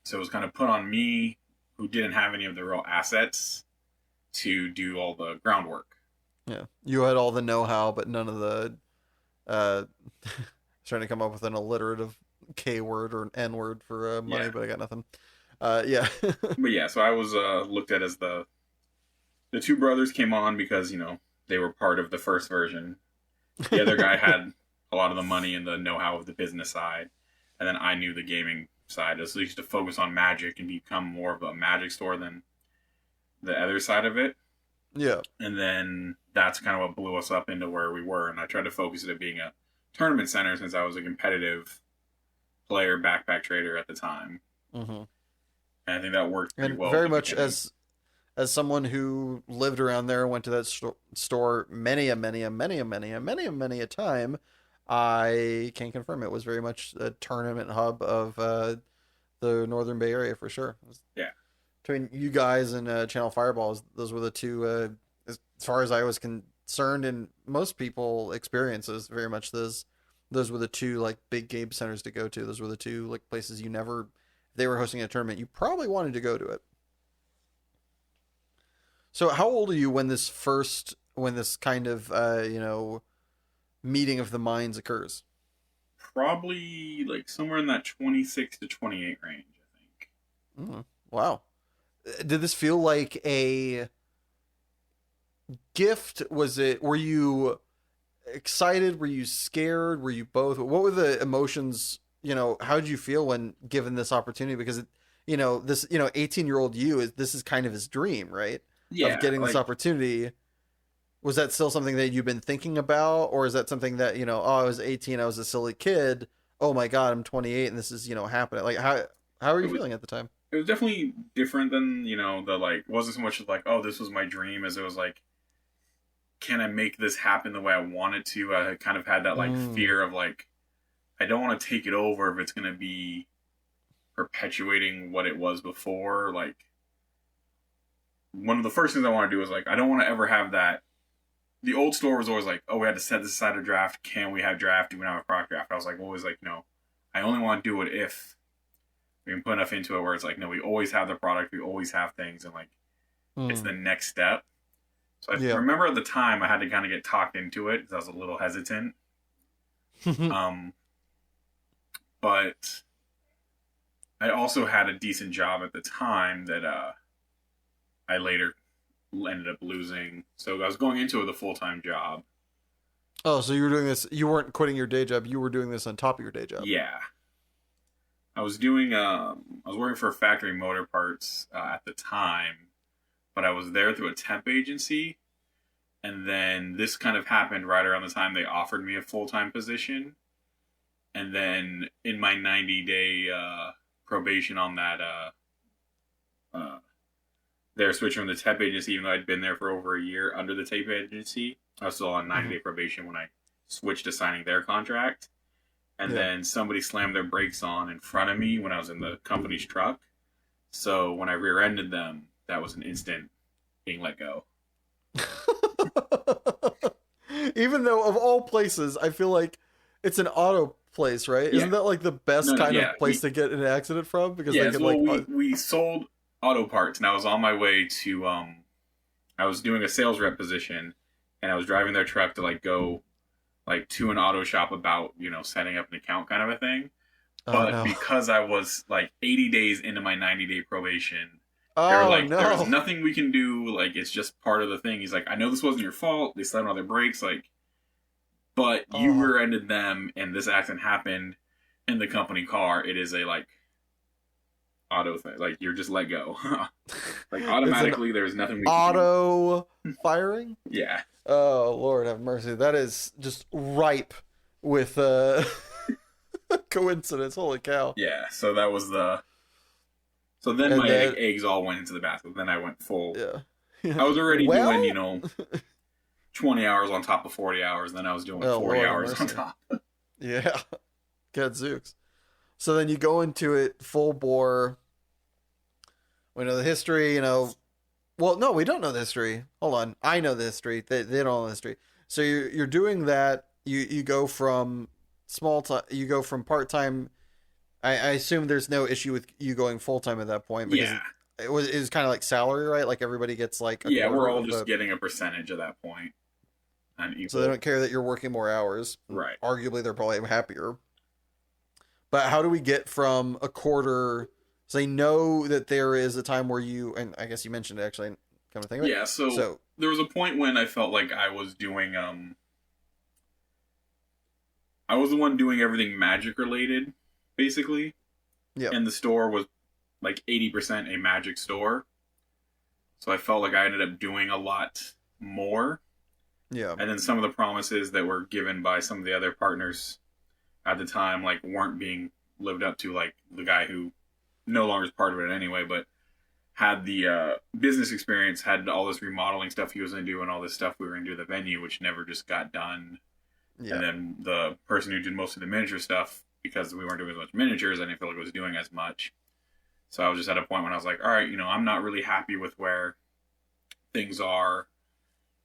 So it was kind of put on me, who didn't have any of the real assets, to do all the groundwork. Yeah. You had all the know-how, but none of the trying to come up with an alliterative K word or an N word for money, but I got nothing. Yeah. But yeah, so I was looked at as the 2 brothers came on because, they were part of the first version. The other guy had a lot of the money and the know-how of the business side. And then I knew the gaming side. So I used to focus on Magic and become more of a Magic store than the other side of it. Yeah. And then that's kind of what blew us up into where we were. And I tried to focus it at being a tournament center since I was a competitive player, backpack trader at the time. Mm-hmm. And I think that worked pretty well. Very much as someone who lived around there and went to that store many a time, I can confirm it was very much a tournament hub of the Northern Bay Area for sure. Yeah. Between you guys and Channel Fireballs, those were the 2, as far as I was concerned, and most people experiences very much those were the 2 like big game centers to go to. Those were the 2 like places if they were hosting a tournament, you probably wanted to go to it. So how old are you when this kind of, meeting of the minds occurs? Probably like somewhere in that 26 to 28 range, I think. Wow. Did this feel like a gift? Were you excited? Were you scared? Were you both? What were the emotions? How did you feel when given this opportunity? Because, this, 18-year-old you, this is kind of his dream, right? Yeah, of getting this opportunity. Was that still something that you've been thinking about, or is that something that I was 18, I was a silly kid, oh my god, I'm 28 and this is happening? Like, how are you feeling at the time? It was definitely different than it wasn't so much like, oh, this was my dream, as it was like, can I make this happen the way I want it to? I kind of had that fear of like, I don't want to take it over if it's going to be perpetuating what it was before. Like, one of the first things I want to do is like, I don't want to ever have that. The old store was always like, oh, we had to set this aside a draft. Can we have draft? Do we not have a product draft? I was like, always like, no, I only want to do it if we can put enough into it where it's like, no, we always have the product. We always have things. And like, it's the next step. So I remember at the time I had to kind of get talked into it because I was a little hesitant. But I also had a decent job at the time that I later ended up losing. So I was going into it with a full-time job. Oh, so you were doing this. You weren't quitting your day job. You were doing this on top of your day job. Yeah. I was doing, I was working for Factory Motor Parts at the time, but I was there through a temp agency. And then this kind of happened right around the time they offered me a full-time position. And then in my 90-day probation on that, they're switching from the temp agency, even though I'd been there for over a year under the temp agency. I was still on 90-day probation when I switched to signing their contract. And then somebody slammed their brakes on in front of me when I was in the company's truck. So when I rear-ended them, that was an instant being let go. Even though, of all places, I feel like it's an auto place, right? Yeah. Isn't that like the best of place to get in an accident from? Because they could, we sold auto parts, and I was on my way to I was doing a sales rep position, and I was driving their truck to like go like to an auto shop about, you know, setting up an account kind of a thing. But because I was like 80 days into my 90-day probation, they were like, there's nothing we can do. Like, it's just part of the thing. He's like, I know this wasn't your fault. They slammed on their brakes. Like, but you rear-ended them, and this accident happened in the company car. It is a, like, auto thing. Like, you're just let go. Like, automatically, there's nothing we can do. Auto firing? Yeah. Oh, Lord have mercy. That is just ripe with coincidence. Holy cow. Yeah, so that was the... So then my eggs all went into the basket. Then I went full. Yeah. I was already doing, you know, 20 hours on top of 40 hours. Then I was doing 40 hours on top. Yeah. Gadzooks. So then you go into it full bore. We know the history, you know. Well, no, we don't know the history. Hold on. I know the history. They don't know the history. So you're doing that. You go from small time. You go from part time. I assume there's no issue with you going full time at that point. Because it was kind of like salary, right? Like everybody gets like we're all just getting a percentage at that point. So they don't care that you're working more hours. Right. Arguably, they're probably happier. But how do we get from a quarter? So they know that there is a time where you, and I guess you mentioned it actually, come to think of it. Yeah, so there was a point when I felt like I was doing, I was the one doing everything magic related, basically. Yeah. And the store was like 80% a magic store. So I felt like I ended up doing a lot more. Yeah. And then some of the promises that were given by some of the other partners at the time, like, weren't being lived up to. Like, the guy who no longer is part of it anyway, but had the business experience, had all this remodeling stuff he was going to do and all this stuff we were going to do at the venue, which never just got done. Yeah. And then the person who did most of the miniature stuff, because we weren't doing as much miniatures, I didn't feel like I was doing as much. So I was just at a point when I was like, all right, you know, I'm not really happy with where things are.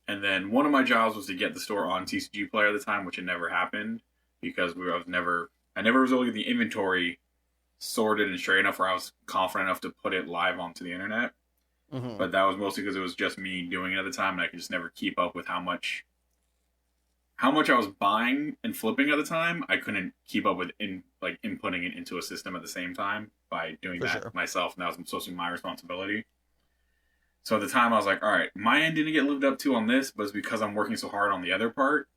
And then one of my jobs was to get the store on TCG Player at the time, which had never happened because I never was able to get the inventory sorted and straight enough where I was confident enough to put it live onto the internet. Mm-hmm. But that was mostly because it was just me doing it at the time, and I could just never keep up with how much I was buying and flipping at the time. I couldn't keep up with inputting it into a system at the same time by doing that myself, and that was supposed to be my responsibility. So at the time, I was like, all right, my end didn't get lived up to on this, but it's because I'm working so hard on the other part.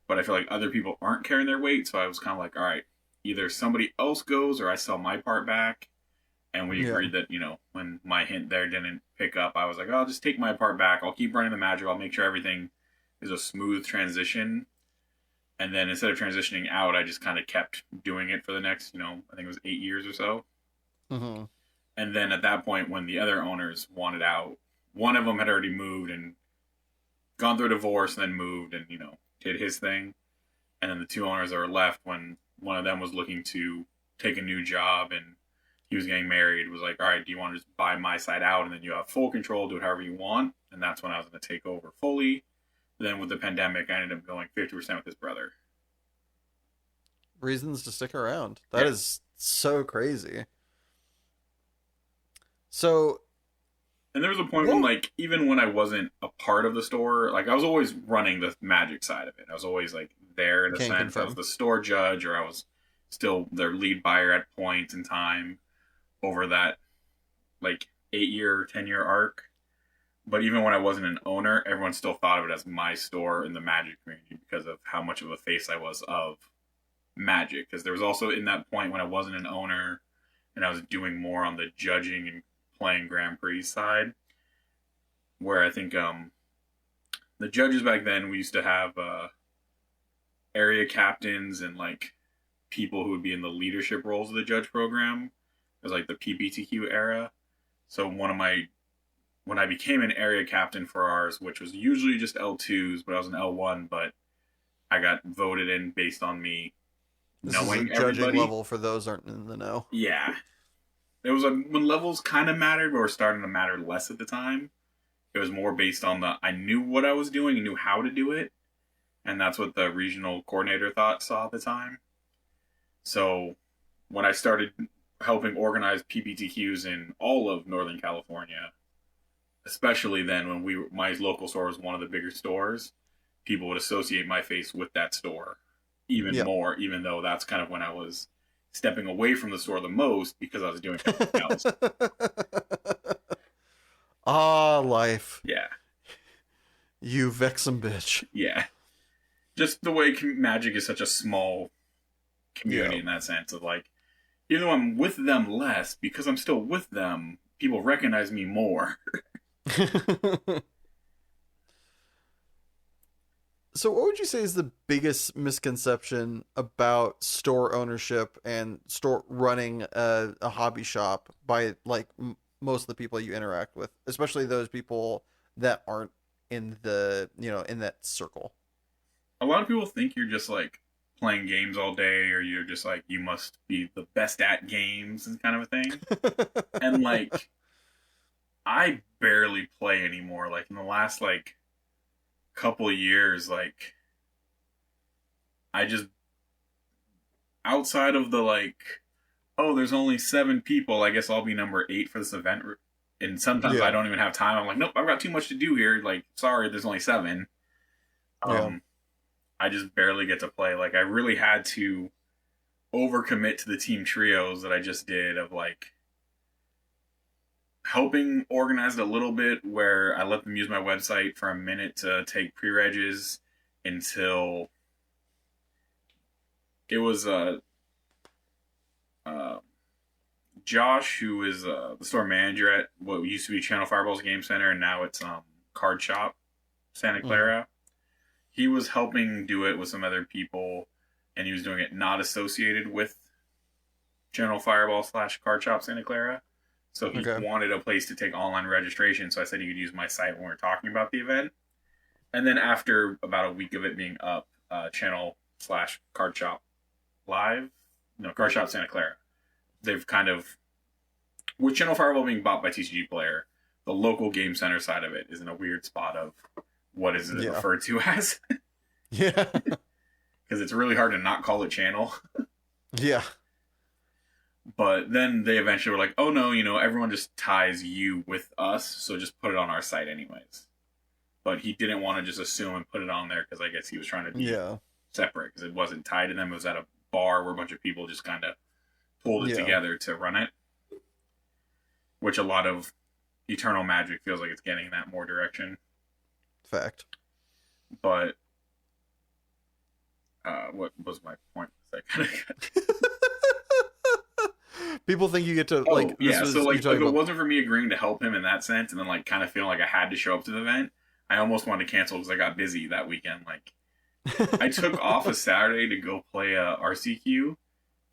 But I feel like other people aren't carrying their weight, so I was kind of like, all right, either somebody else goes or I sell my part back. And we agreed that, you know, when my hint there didn't pick up, I was like, I'll just take my part back. I'll keep running the magic. I'll make sure everything is a smooth transition. And then instead of transitioning out, I just kind of kept doing it for the next, you know, I think it was 8 years or so. Mm-hmm. And then at that point, when the other owners wanted out, one of them had already moved and gone through a divorce and then moved and, you know, did his thing. And then the two owners that were left, when one of them was looking to take a new job and he was getting married, was like, all right, do you want to just buy my side out and then you have full control, do it however you want? And that's when I was going to take over fully. Then with the pandemic, I ended up going 50% with his brother. Reasons to stick around. That is so crazy. So... And there was a point when, like, even when I wasn't a part of the store, like, I was always running the magic side of it. I was always, like, there in a sense. Confirm. I was the store judge, or I was still their lead buyer at points in time over that, like, 8-year, 10-year arc. But even when I wasn't an owner, everyone still thought of it as my store in the Magic community because of how much of a face I was of Magic. Because there was also in that point when I wasn't an owner and I was doing more on the judging and playing Grand Prix side, where I think the judges back then, we used to have area captains and like people who would be in the leadership roles of the judge program. It was like the PBTQ era. So when I became an area captain for ours, which was usually just L2s, but I was an L1, but I got voted in based on me knowing this is a judging everybody. level for those aren't in the know. Yeah. It was when levels kind of mattered, but were starting to matter less at the time. It was more based on I knew what I was doing and knew how to do it. And that's what the regional coordinator saw at the time. So when I started helping organize PBTQs in all of Northern California, especially then when my local store was one of the bigger stores, people would associate my face with that store even more, even though that's kind of when I was stepping away from the store the most because I was doing everything else. Ah, life. Yeah. You vexum bitch. Yeah. Just the way Magic is such a small community in that sense of like, even though I'm with them less, because I'm still with them, people recognize me more. So what would you say is the biggest misconception about store ownership and store running a hobby shop by like most of the people you interact with, especially those people that aren't in the, in that circle? A lot of people think you're just like playing games all day, or you're just like, you must be the best at games and kind of a thing. And like, I barely play anymore. Like in the last like couple of years, like I just, outside of the like, oh, there's only 7 people, I guess I'll be number 8 for this event, and sometimes I don't even have time. I'm like, nope, I've got too much to do here, like, sorry, there's only 7. I just barely get to play. Like, I really had to overcommit to the team trios that I just did, of like helping organize it a little bit, where I let them use my website for a minute to take pre-regs until it was Josh, who is the store manager at what used to be Channel Fireball's Game Center, and now it's Card Shop Santa Clara. He was helping do it with some other people, and he was doing it not associated with Channel Fireball / Card Shop Santa Clara. So he wanted a place to take online registration, so I said he could use my site when we were talking about the event. And then after about a week of it being up, Channel / Card Shop Live, Card Shop Santa Clara, they've kind of, with Channel Fireball being bought by TCG Player, the local game center side of it is in a weird spot of what is it referred to as. Yeah. Because it's really hard to not call it Channel. Yeah. But then they eventually were like, oh no, everyone just ties you with us, so just put it on our site anyways. But he didn't want to just assume and put it on there, because I guess he was trying to be separate, because it wasn't tied to them. It was at a bar where a bunch of people just kind of pulled it together to run it. Which a lot of Eternal Magic feels like it's getting in that more direction. Fact. But what was my point? People think you get to so like if it wasn't for me agreeing to help him in that sense, and then like kind of feeling like I had to show up to the event, I almost wanted to cancel because I got busy that weekend. Like I took off a Saturday to go play a RCQ,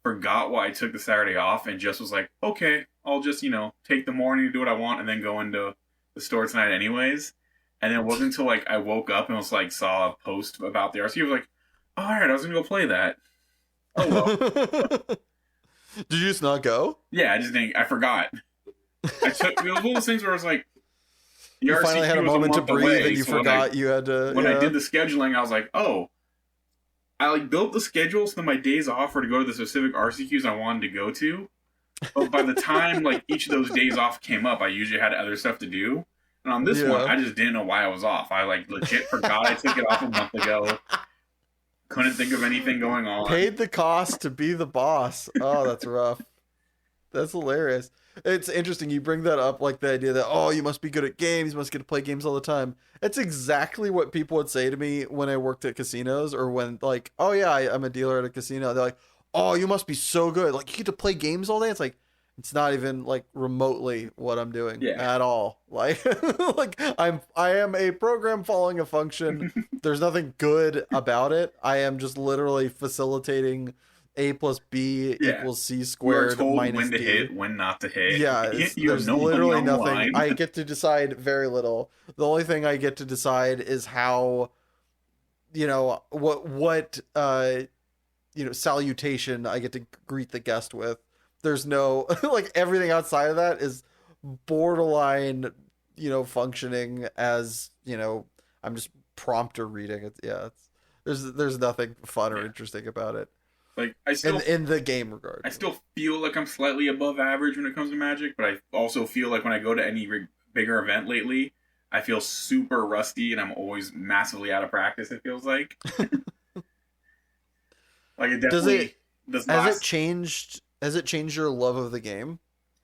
forgot why I took the Saturday off, and just was like, okay, I'll just take the morning to do what I want, and then go into the store tonight anyways. And it wasn't until like I woke up and was like saw a post about the RCQ, I was like, all right, I was gonna go play that. Oh well. Did you just not go? Yeah, I forgot. It was one of those things where I was like, you finally had a moment to breathe, and you forgot you had to. When I did the scheduling, I was like, oh, I like built the schedule so that my days off were to go to the specific RCQs I wanted to go to. But by the time like each of those days off came up, I usually had other stuff to do. And on this one, I just didn't know why I was off. I like legit forgot I took it off a month ago. Couldn't think of anything going on. Paid the cost to be the boss. Oh, that's rough. That's hilarious. It's interesting you bring that up, like the idea that, oh, you must be good at games, you must get to play games all the time. It's exactly what people would say to me when I worked at casinos, or when, like, oh yeah, I'm a dealer at a casino. They're like, oh, you must be so good, like you get to play games all day. It's like, it's not even like remotely what I'm doing Yeah. at all. Like like I am a program following a function. There's nothing good about it. I am just literally facilitating A plus B Yeah. equals C You are squared told minus when to D. hit, when not to hit. Yeah, You have there's no money literally on the nothing. line. I get to decide very little. The only thing I get to decide is how, what salutation I get to greet the guest with. There's no like everything outside of that is borderline, functioning as, I'm just prompter reading. There's nothing fun or Yeah. interesting about it. Like I still In the game regard. I still feel like I'm slightly above average when it comes to Magic, but I also feel like when I go to any bigger event lately, I feel super rusty and I'm always massively out of practice. It feels like, like it definitely. Has it changed? Has it changed your love of the game?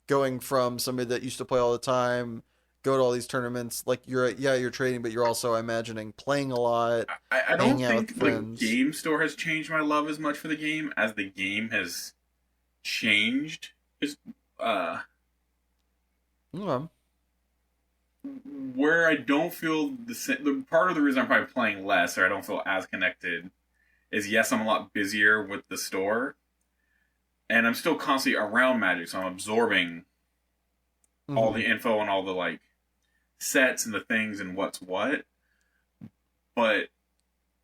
Going from somebody that used to play all the time, go to all these tournaments, like you're trading, but you're also, imagining, playing a lot, I don't hanging out think with the friends. game store has changed my love as much for the game as the game has changed. Is Okay. where I don't feel the part of the reason I'm probably playing less or I don't feel as connected is, yes, I'm a lot busier with the store, and I'm still constantly around Magic, so I'm absorbing all the info and all the like sets and the things and what's what. But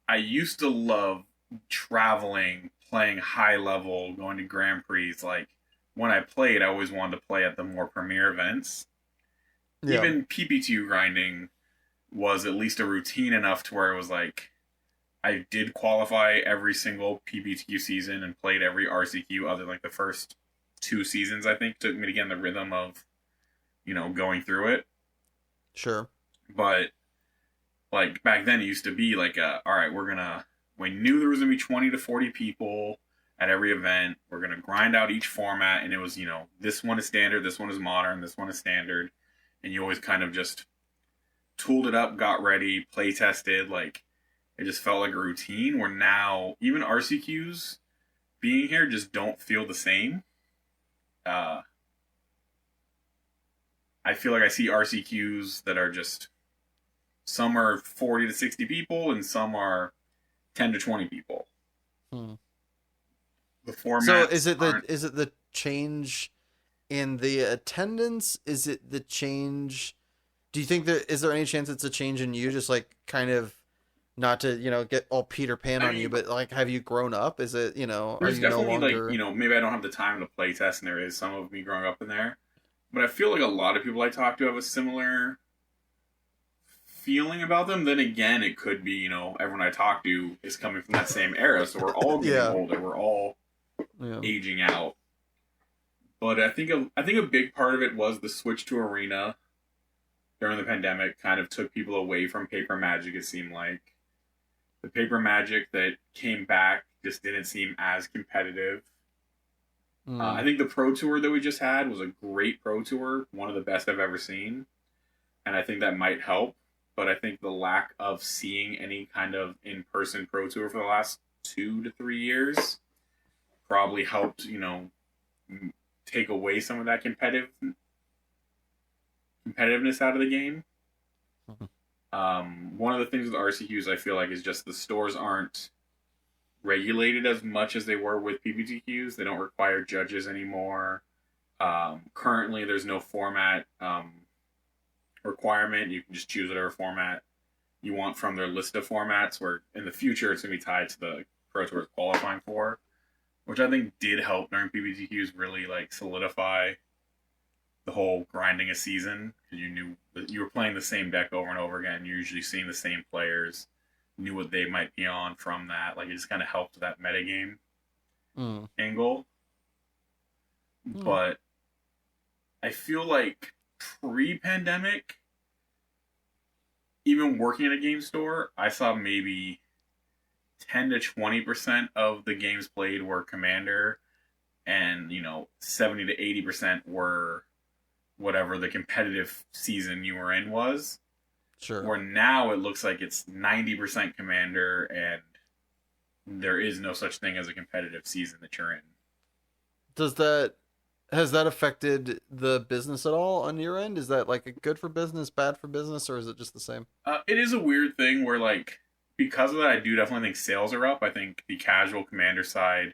I used to love traveling, playing high level, going to Grand Prix. Like when I played, I always wanted to play at the more premier events. Yeah. Even PP2 grinding was at least a routine enough to where it was like I did qualify every single PPTQ season and played every RCQ other than like the first 2 seasons. I think took me to get in the rhythm of, going through it. Sure. But like back then, it used to be like, all right, we knew there was gonna be 20 to 40 people at every event. We're gonna grind out each format, and it was, this one is standard, this one is modern, this one is standard, and you always kind of just tooled it up, got ready, play tested. Like it just felt like a routine. Where now even RCQs being here just don't feel the same. I feel like I see RCQs that are just, some are 40 to 60 people and some are 10 to 20 people. The format. So is it the change in the attendance? Is it the change? Do you think is there any chance it's a change in you? Just like kind of, not to get all Peter Pan on you, but like, have you grown up? Is it are there's you no definitely longer like maybe I don't have the time to play test, and there is some of me growing up in there, but I feel like a lot of people I talk to have a similar feeling about them. Then again, it could be everyone I talk to is coming from that same era, so we're all getting older, we're all aging out. But I think a big part of it was the switch to Arena during the pandemic kind of took people away from paper Magic. It seemed like the paper Magic that came back just didn't seem as competitive. I think the Pro Tour that we just had was a great Pro Tour, one of the best I've ever seen, and I think that might help. But I think the lack of seeing any kind of in-person Pro Tour for the last 2 to 3 years probably helped, take away some of that competitiveness out of the game. One of the things with RCQs I feel like is just the stores aren't regulated as much as they were with PPTQs. They don't require judges anymore. Currently, there's no format requirement. You can just choose whatever format you want from their list of formats, where in the future it's going to be tied to the Pro Tour qualifying for, which I think did help during PPTQs really like solidify the whole grinding a season, because you knew that you were playing the same deck over and over again. You're usually seeing the same players, knew what they might be on from that. Like it just kind of helped that metagame angle. But I feel like pre-pandemic, even working at a game store, I saw maybe 10 to 20% of the games played were Commander, and 70 to 80% were whatever the competitive season you were in was. Sure. Where now it looks like it's 90% Commander and there is no such thing as a competitive season that you're in. Has that affected the business at all on your end? Is that like good for business, bad for business, or is it just the same? It is a weird thing where, like, because of that, I do definitely think sales are up. I think the casual Commander side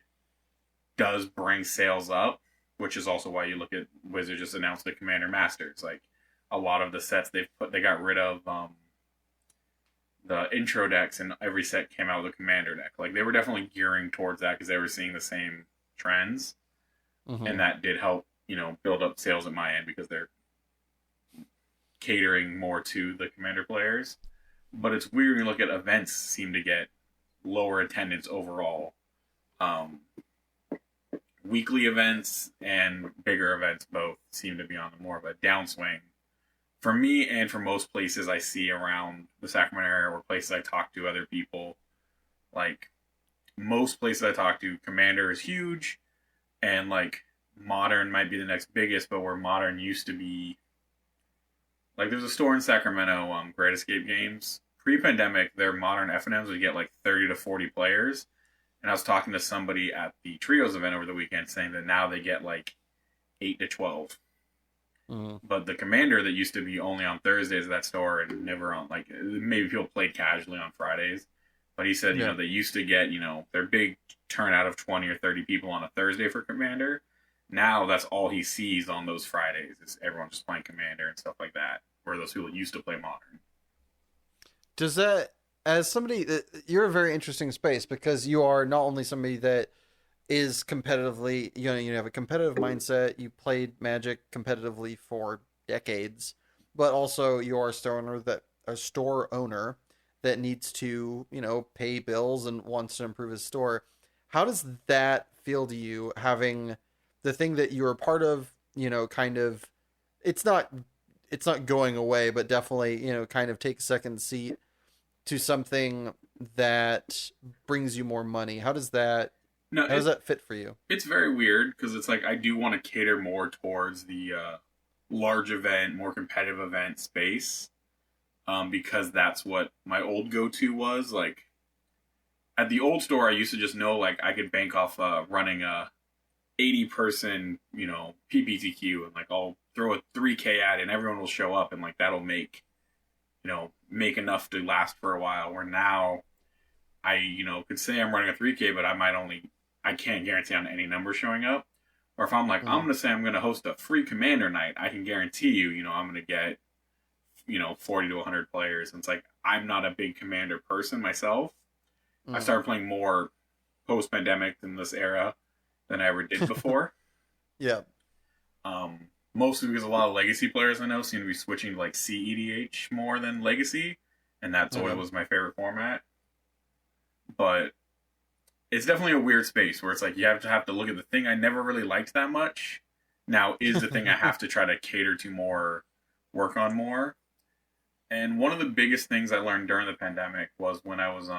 does bring sales up, which is also why you look at Wizards just announced the Commander Masters. Like, a lot of the sets they got rid of the intro decks, and every set came out with a Commander deck. Like, they were definitely gearing towards that because they were seeing the same trends. Mm-hmm. And that did help, build up sales at my end because they're catering more to the Commander players. But it's weird when you look at events seem to get lower attendance overall. Weekly events and bigger events both seem to be on more of a downswing. For me and for most places I see around the Sacramento area or places I talk to other people, like most places I talk to, Commander is huge. And, like, Modern might be the next biggest, but where Modern used to be... Like, there's a store in Sacramento, Great Escape Games. Pre-pandemic, their Modern FNMs would get, like, 30 to 40 players. And I was talking to somebody at the Trios event over the weekend saying that now they get, like, 8 to 12. Mm-hmm. But the Commander that used to be only on Thursdays at that store and never on... Like, maybe people played casually on Fridays. But he said, they used to get, their big turnout of 20 or 30 people on a Thursday for Commander. Now that's all he sees on those Fridays is everyone just playing Commander and stuff like that, where those people used to play Modern. Does that, as somebody, you're a very interesting space because you are not only somebody that is competitively, you have a competitive mindset, you played Magic competitively for decades, but also you are a store owner that needs to, pay bills and wants to improve his store. How does that feel to you, having the thing that you're a part of, kind of, it's not going away, but definitely, kind of take a second seat to something that brings you more money? How does that fit for you? It's very weird because it's like I do want to cater more towards the large event, more competitive event space. Because that's what my old go-to was. Like, at the old store, I used to just know, like, I could bank off running a 80-person, PPTQ, and, like, I'll throw a 3K ad and everyone will show up, and, like, that'll make enough to last for a while. Where now, I, could say I'm running a 3K, but I can't guarantee on any number showing up. Or if I'm like, I'm going to say I'm going to host a free Commander night, I can guarantee you, I'm going to get 40 to 100 players. And it's like, I'm not a big Commander person myself. I started playing more post-pandemic in this era than I ever did before. Yeah. Mostly because a lot of Legacy players I know seem to be switching to, like, CEDH more than Legacy. And that's always was my favorite format. But it's definitely a weird space where it's like, you have to look at the thing I never really liked that much. Now is the thing I have to try to cater to more, work on more. And one of the biggest things I learned during the pandemic was when I was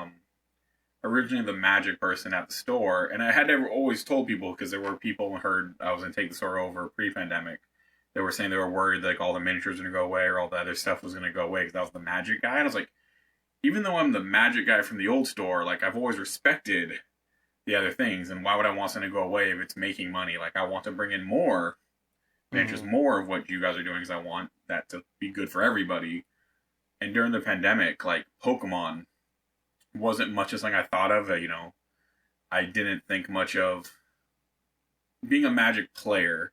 originally the Magic person at the store, and I had never always told people because there were people who heard I was going to take the store over pre-pandemic. They were saying they were worried like all the miniatures were going to go away or all the other stuff was going to go away because I was the Magic guy. And I was like, even though I'm the Magic guy from the old store, like I've always respected the other things, and why would I want something to go away if it's making money? Like I want to bring in more miniatures, more of what you guys are doing because I want that to be good for everybody. And during the pandemic, like, Pokemon wasn't much as something I thought of. I didn't think much of being a Magic player.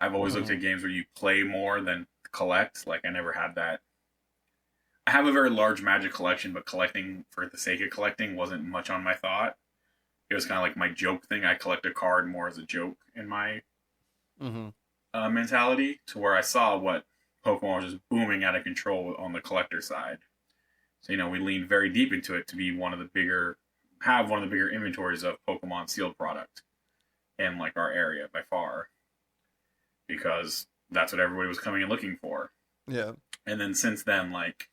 I've always looked at games where you play more than collect. Like, I never had that. I have a very large Magic collection, but collecting for the sake of collecting wasn't much on my thought. It was kind of like my joke thing. I collect a card more as a joke in my mentality, to where I saw what Pokemon was just booming out of control on the collector side. So, we leaned very deep into it to be one of the bigger inventories of Pokemon sealed product in, like, our area by far. Because that's what everybody was coming and looking for. Yeah. And then since then, like,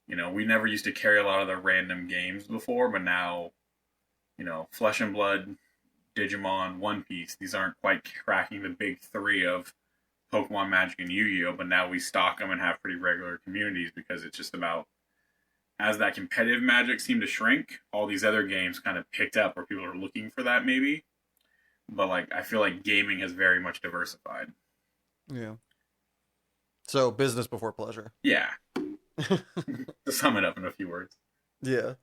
we never used to carry a lot of the random games before, but now, Flesh and Blood, Digimon, One Piece, these aren't quite cracking the big three of Pokemon, Magic, and Yu-Gi-Oh, but now we stock them and have pretty regular communities because it's just about, as that competitive Magic seemed to shrink, all these other games kind of picked up where people are looking for that maybe. But like, I feel like gaming has very much diversified. Yeah. So business before pleasure. Yeah. To sum it up in a few words. Yeah.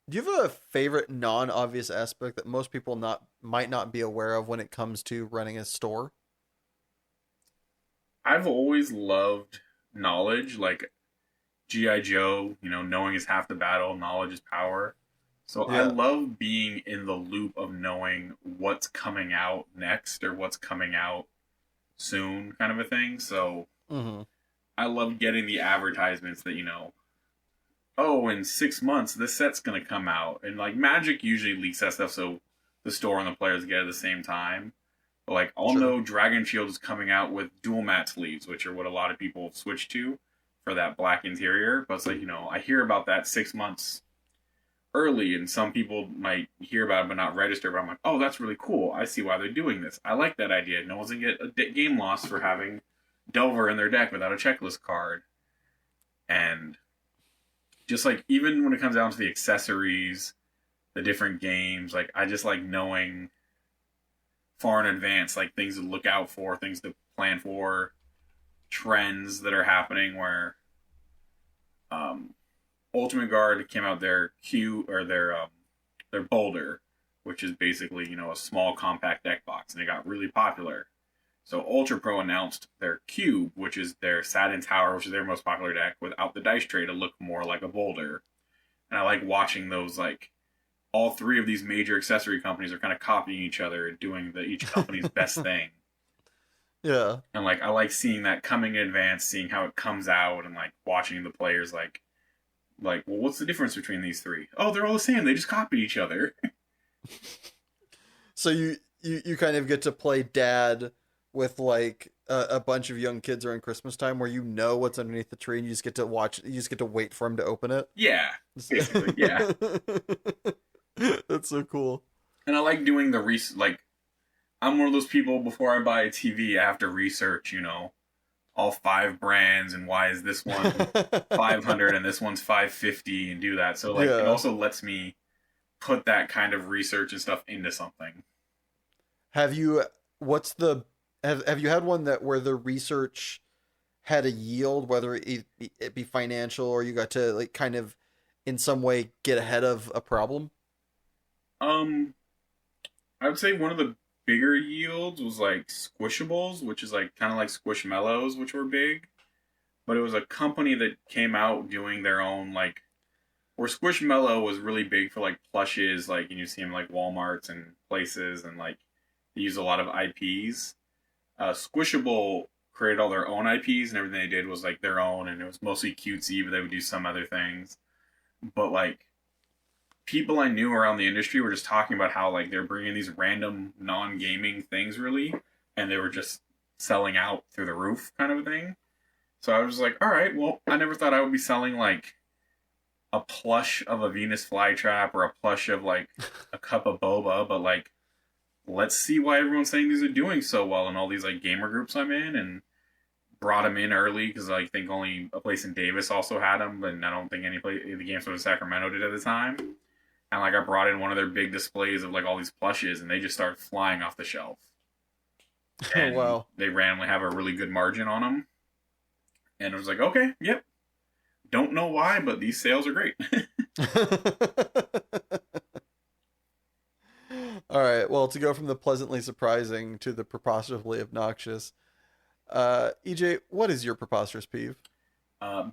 Do you have a favorite non-obvious aspect that most people might not be aware of when it comes to running a store? I've always loved knowledge, like G.I. Joe, knowing is half the battle, knowledge is power. So I Yeah. love being in the loop of knowing what's coming out next or what's coming out soon, kind of a thing. So Mm-hmm. I love getting the advertisements that, oh, in 6 months, this set's going to come out. And, like, Magic usually leaks that stuff so the store and the players get it at the same time. But, like, I'll Sure. know Dragon Shield is coming out with dual matte sleeves, which are what a lot of people have switched to for that black interior. But it's like, I hear about that 6 months early, and some people might hear about it but not register. But I'm like, oh, that's really cool. I see why they're doing this. I like that idea. No one's going to get a game loss for having Delver in their deck without a checklist card. And just like, even when it comes down to the accessories, the different games, like, I just like knowing far in advance, like, things to look out for, things to plan for, trends that are happening where Ultimate Guard came out their their Boulder, which is basically, a small compact deck box, and it got really popular. So Ultra Pro announced their Cube, which is their Satin Tower, which is their most popular deck, without the dice tray to look more like a Boulder. And I like watching those, like, all three of these major accessory companies are kind of copying each other and doing each company's best thing. Yeah. And, like, I like seeing that coming in advance, seeing how it comes out, and, like, watching the players, like, well, what's the difference between these three? Oh, they're all the same. They just copied each other. So you kind of get to play dad with, like, a bunch of young kids around Christmas time where you know what's underneath the tree and you just get to wait for him to open it. Yeah, basically, yeah. That's so cool. And I like doing the like, I'm one of those people, before I buy a TV, I have to research, all 5 brands and why is this one 500 and this one's 550 and do that. So, like, It also lets me put that kind of research and stuff into something. Have you had one where the research had a yield, whether it be financial or you got to, like, kind of in some way get ahead of a problem? I would say one of the bigger yields was like Squishables, which is like kind of like Squishmallows, which were big. But it was a company that came out doing their own, like, where Squishmallow was really big for, like, plushes, like, and you see them like Walmarts and places, and, like, they use a lot of IPs. Squishable created all their own IPs, and everything they did was, like, their own, and it was mostly cutesy, but they would do some other things. But, like, people I knew around the industry were just talking about how, like, they're bringing these random non-gaming things, really, and they were just selling out through the roof, kind of a thing. So I was like, all right, well, I never thought I would be selling, like, a plush of a Venus flytrap or a plush of, like, a cup of boba, but, like, let's see why everyone's saying these are doing so well in all these, like, gamer groups I'm in, and brought them in early because I think only a place in Davis also had them, and I don't think any place the game store in Sacramento did at the time. And, like, I brought in one of their big displays of, like, all these plushes, and they just started flying off the shelf. And oh, wow. They randomly have a really good margin on them. And I was like, okay, yep. Don't know why, but these sales are great. All right. Well, to go from the pleasantly surprising to the preposterously obnoxious, EJ, what is your preposterous peeve?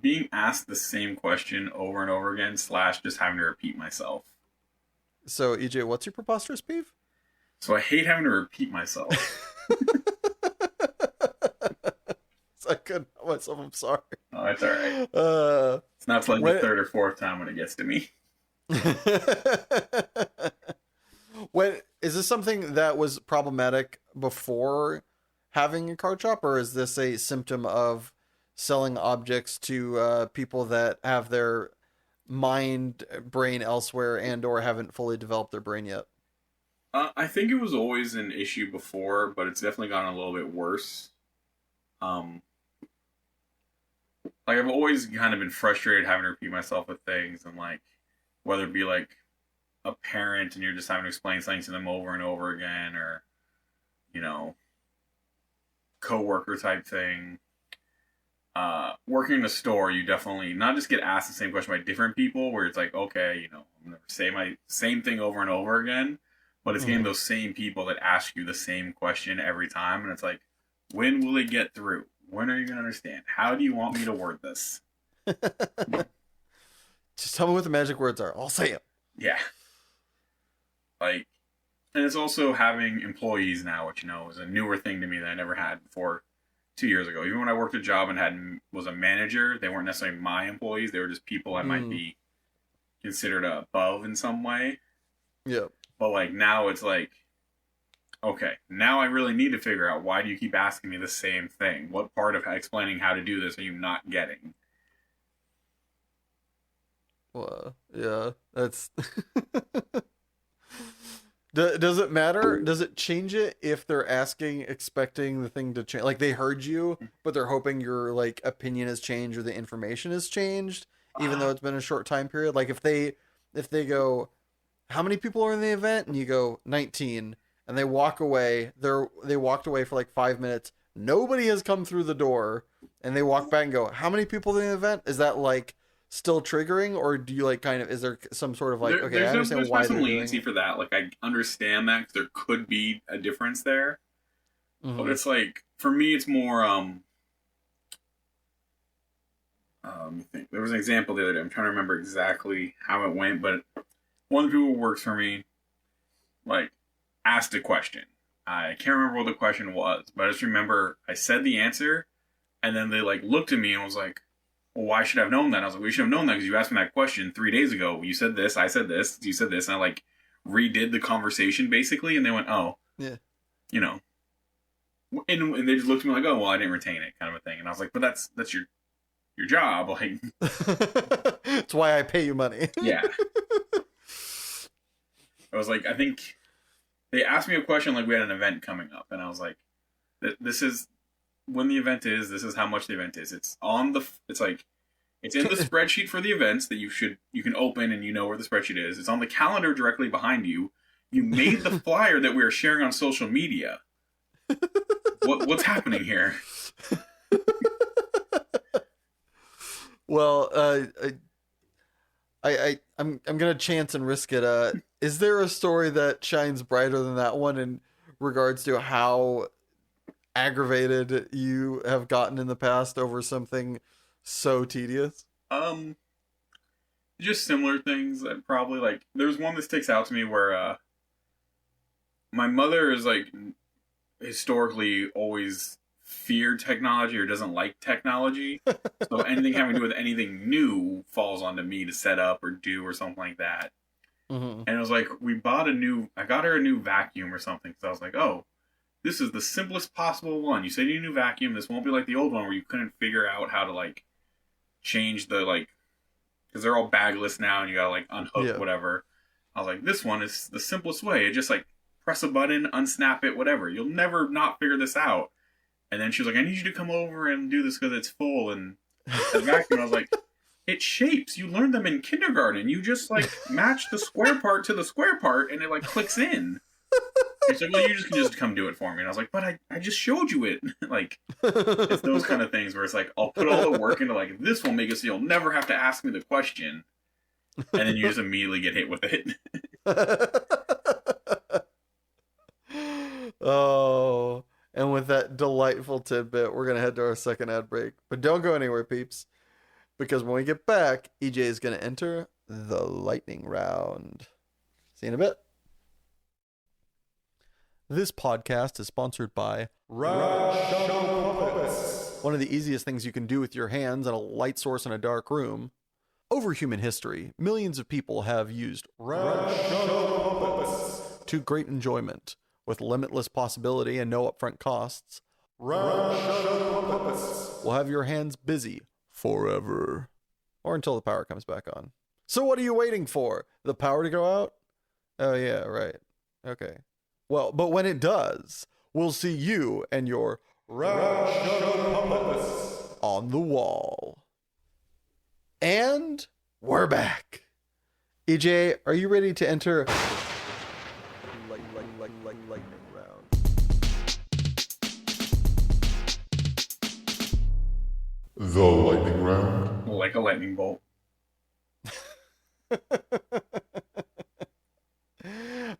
Being asked the same question over and over again, / just having to repeat myself. So, EJ, what's your preposterous peeve? So I hate having to repeat myself. I couldn't help myself. I'm sorry. Oh, that's all right. It's not like the third or fourth time when it gets to me. Is this something that was problematic before having a card shop, or is this a symptom of selling objects to people that have their brain elsewhere and or haven't fully developed their brain yet? I think it was always an issue before, but it's definitely gotten a little bit worse. like I've always kind of been frustrated having to repeat myself with things, and like whether it be like a parent and you're just having to explain something to them over and over again, or you know, coworker type thing. Working in a store, you definitely not just get asked the same question by different people, where it's like, okay, I'm gonna say my same thing over and over again, but it's getting those same people that ask you the same question every time, and it's like, when will it get through? When are you gonna understand? How do you want me to word this? Just tell me what the magic words are. I'll say it. Yeah. Like, and it's also having employees now, which is a newer thing to me that I never had before 2 years ago. Even when I worked a job and was a manager, they weren't necessarily my employees. They were just people I might be considered above in some way. Yeah. But like now it's like, okay, now I really need to figure out, why do you keep asking me the same thing? What part of explaining how to do this are you not getting? Well, yeah, that's... Does it matter? Does it change it if they're asking, expecting the thing to change? Like, they heard you, but they're hoping your, like, opinion has changed or the information has changed, even though it's been a short time period? Like, if they go, how many people are in the event? And you go, 19, and they walk away. They walked away for, like, 5 minutes. Nobody has come through the door, and they walk back and go, how many people in the event? Is that, like, still triggering, or do you like kind of, is there some sort of like, okay, I understand why there's they're some doing leniency it. for that. Like, I understand that, because there could be a difference there. But it's like, for me, it's more let me think. There was an example the other day. I'm trying to remember exactly how it went, but one of the people who works for me, like, asked a question. I can't remember what the question was, but I just remember I said the answer, and then they like looked at me and was like, well, why should I have known that? I was like, we should have known that because you asked me that question 3 days ago. You said this, I said this, you said this, and I like redid the conversation basically, and they went, oh, yeah, and they just looked at me like, oh, well, I didn't retain it, kind of a thing. And I was like, but that's your job, like. It's why I pay you money. Yeah. I was like, I think they asked me a question like we had an event coming up, and I was like, this is when the event is, this is how much the event is. It's in the spreadsheet for the events that you can open, and where the spreadsheet is. It's on the calendar directly behind you. You made the flyer that we are sharing on social media. What's happening here? Well, I'm gonna chance and risk it. Is there a story that shines brighter than that one in regards to how aggravated you have gotten in the past over something so tedious? Just similar things that probably, like, there's one that sticks out to me where my mother is like historically always feared technology or doesn't like technology. So anything having to do with anything new falls onto me to set up or do or something like that. And it was like, I got her a new vacuum or something. So I was like, oh, this is the simplest possible one. You said you need a new vacuum. This won't be like the old one where you couldn't figure out how to like change the like, because they're all bagless now and you gotta like unhook whatever. I was like, this one is the simplest way. It just like press a button, unsnap it, whatever. You'll never not figure this out. And then she was like, I need you to come over and do this because it's full. And the vacuum, I was like, it shapes. You learned them in kindergarten. You just like match the square part to the square part and it like clicks in. She's like, well, you can just come do it for me. And I was like, but I just showed you it. Like, it's those kind of things where it's like, I'll put all the work into like, this will make it so you'll never have to ask me the question. And then you just immediately get hit with it. Oh, and with that delightful tidbit, we're going to head to our second ad break. But don't go anywhere, peeps. Because when we get back, EJ is going to enter the lightning round. See you in a bit. This podcast is sponsored by Rational Puppets. One of the easiest things you can do with your hands and a light source in a dark room. Over human history, millions of people have used Rational Puppets to great enjoyment. With limitless possibility and no upfront costs, Rational Puppets will have your hands busy forever. Or until the power comes back on. So what are you waiting for? The power to go out? Oh yeah, right. Okay. Well, but when it does, we'll see you and your on the wall. And we're back. EJ, are you ready to enter lightning round? The lightning round. Like a lightning bolt.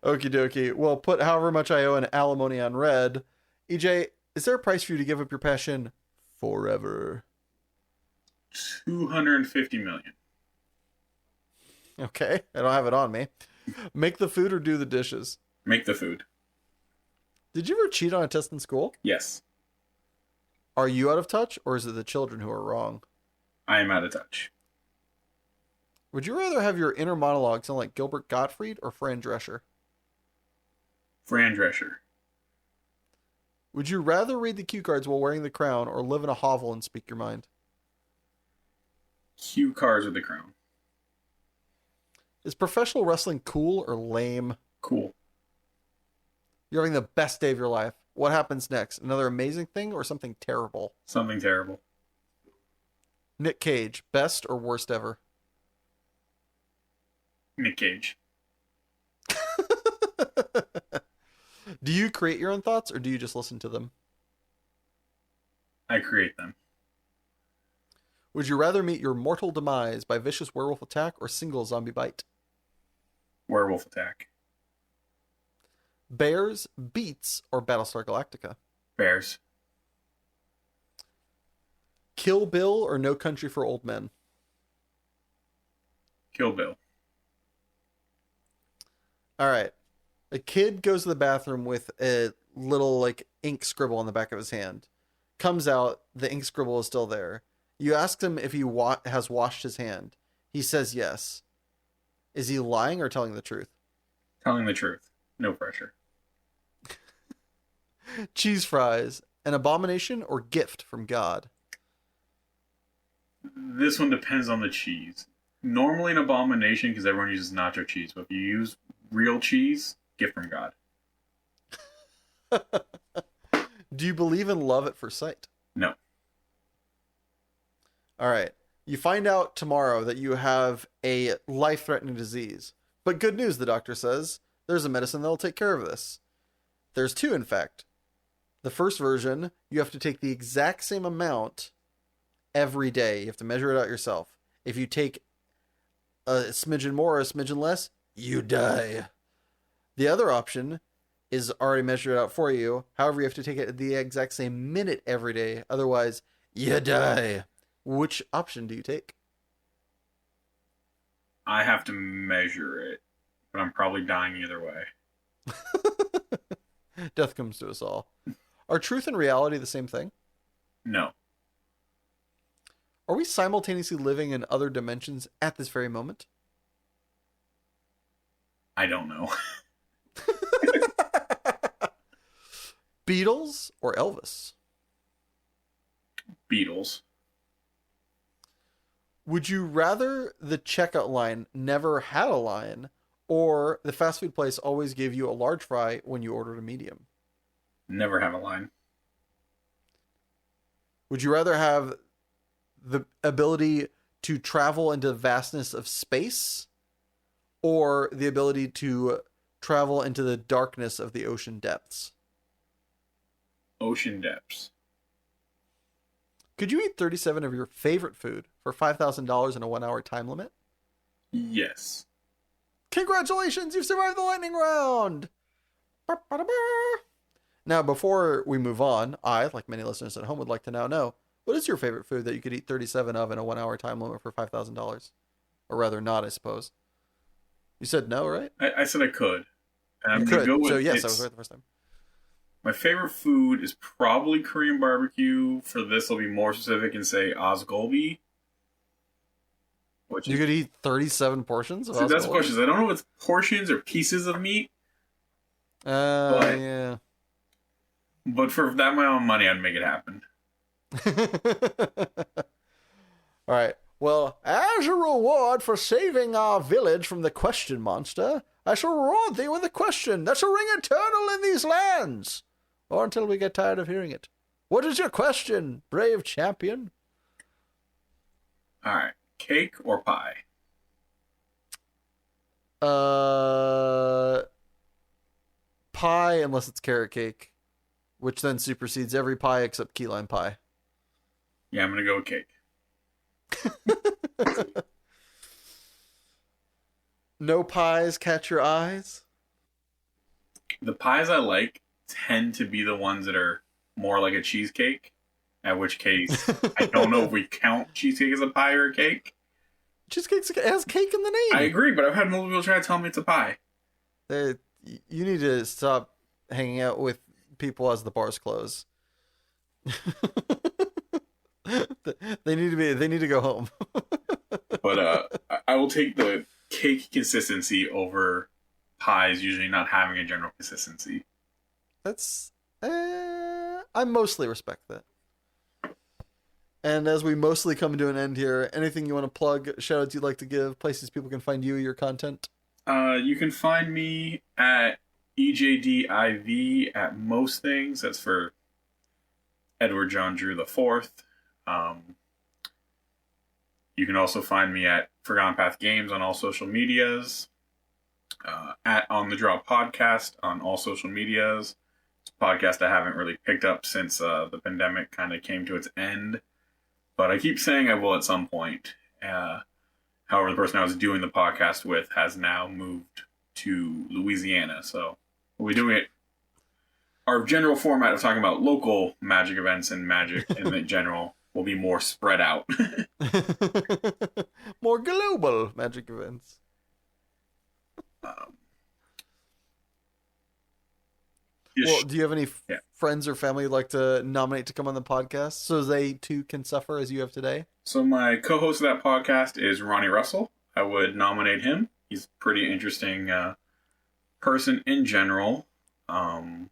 Okie dokie. Well, put however much I owe in alimony on red. EJ, is there a price for you to give up your passion forever? 250 million. Okay, I don't have it on me. Make the food or do the dishes? Make the food. Did you ever cheat on a test in school? Yes. Are you out of touch, or is it the children who are wrong? I am out of touch. Would you rather have your inner monologue sound like Gilbert Gottfried or Fran Drescher? Fran Drescher. Would you rather read the cue cards while wearing the crown or live in a hovel and speak your mind? Cue cards with the crown. Is professional wrestling cool or lame? Cool. You're having the best day of your life. What happens next? Another amazing thing or something terrible? Something terrible. Nick Cage, best or worst ever? Nick Cage. Do you create your own thoughts or do you just listen to them? I create them. Would you rather meet your mortal demise by vicious werewolf attack or single zombie bite? Werewolf attack. Bears, Beats, or Battlestar Galactica? Bears. Kill Bill or No Country for Old Men? Kill Bill. All right. A kid goes to the bathroom with a little like ink scribble on the back of his hand. Comes out, the ink scribble is still there. You ask him if he has washed his hand. He says yes. Is he lying or telling the truth? Telling the truth. No pressure. Cheese fries, an abomination or gift from God? This one depends on the cheese. Normally an abomination because everyone uses nacho cheese, but if you use real cheese, gift from God. Do you believe in love at first sight? No. All right. You find out tomorrow that you have a life-threatening disease. But good news, the doctor says. There's a medicine that'll take care of this. There's two, in fact. The first version, you have to take the exact same amount every day. You have to measure it out yourself. If you take a smidgen more or a smidgen less, you die. The other option is already measured out for you. However, you have to take it at the exact same minute every day. Otherwise, you die. Which option do you take? I have to measure it, but I'm probably dying either way. Death comes to us all. Are truth and reality the same thing? No. Are we simultaneously living in other dimensions at this very moment? I don't know. Beatles or Elvis? Beatles. Would you rather the checkout line never had a line, or the fast food place always gave you a large fry when you ordered a medium? Never have a line. Would you rather have the ability to travel into the vastness of space, or the ability to travel into the darkness of the ocean depths? Ocean depths. Could you eat 37 of your favorite food for $5,000 in a 1-hour time limit? Yes. Congratulations, you've survived the lightning round! Now, before we move on, I, like many listeners at home, would like to now know, what is your favorite food that you could eat 37 of in a 1-hour time limit for $5,000? Or rather not, I suppose. You said no, right? I said I could. And I'm You gonna could, go with so yes, I was right the first time. My favorite food is probably Korean barbecue. For this, I'll be more specific and say Osgolby. You could eat 37 portions of See, that's the Oswald? question. I don't know if it's portions or pieces of meat. Yeah. But for that amount of money, I'd make it happen. All right. Well, as a reward for saving our village from the question monster, I shall reward thee with a question that shall ring eternal in these lands, or until we get tired of hearing it. What is your question, brave champion? All right, cake or pie? Pie, unless it's carrot cake, which then supersedes every pie except key lime pie. Yeah, I'm gonna go with cake. No pies catch your eyes? The pies I like tend to be the ones that are more like a cheesecake, in which case I don't know if we count cheesecake as a pie or a cake. Cheesecake has cake in the name. I agree, but I've had multiple people try to tell me it's a pie. You need to stop hanging out with people as the bars close. They need to go home. But I will take the cake consistency over pies usually not having a general consistency. That's I mostly respect that. And as we mostly come to an end here, anything you want to plug, shout outs you'd like to give, places people can find you, your content? You can find me at EJDIV at most things. That's for Edward John Drew IV. You can also find me at Forgotten Path Games on all social medias. At On the Draw Podcast on all social medias. It's a podcast I haven't really picked up since the pandemic kind of came to its end. But I keep saying I will at some point. However, the person I was doing the podcast with has now moved to Louisiana. So we'll be doing it. Our general format of talking about local magic events and magic in general will be more spread out. More global magic events. Well, do you have any friends or family you'd like to nominate to come on the podcast so they too can suffer as you have today? So my co-host of that podcast is Ronnie Russell. I would nominate him. He's a pretty interesting person in general. My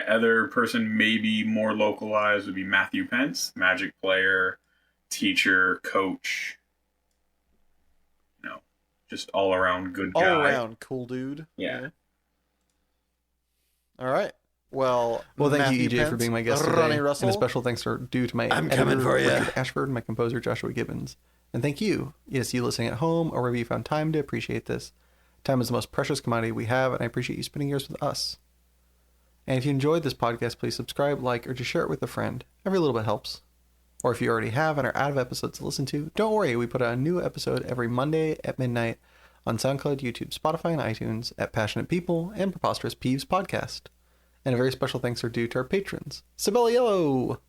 other person, maybe more localized, would be Matthew Pence, Magic player, teacher, coach. Just all around good guy. All around cool dude. Yeah. All right. Well, thank Matthew you, EJ, for Pence, being my guest Ronnie today. Russell. And a special thanks are due to my editor, Richard Ashford, and my composer, Joshua Gibbons. And thank you, yes, you listening at home or wherever you found time to appreciate this. Time is the most precious commodity we have, and I appreciate you spending yours with us. And if you enjoyed this podcast, please subscribe, like, or just share it with a friend. Every little bit helps. Or if you already have and are out of episodes to listen to, don't worry, we put out a new episode every Monday at midnight on SoundCloud, YouTube, Spotify, and iTunes at Passionate People and Preposterous Peeves Podcast. And a very special thanks are due to our patrons. Sabella Yellow!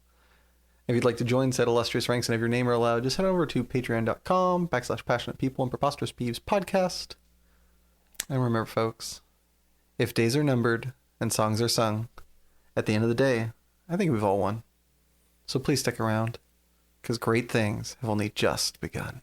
If you'd like to join said illustrious ranks and have your name read aloud, just head over to patreon.com/Passionate People and Preposterous Peeves Podcast. And remember, folks, if days are numbered and songs are sung, at the end of the day, I think we've all won. So please stick around, because great things have only just begun.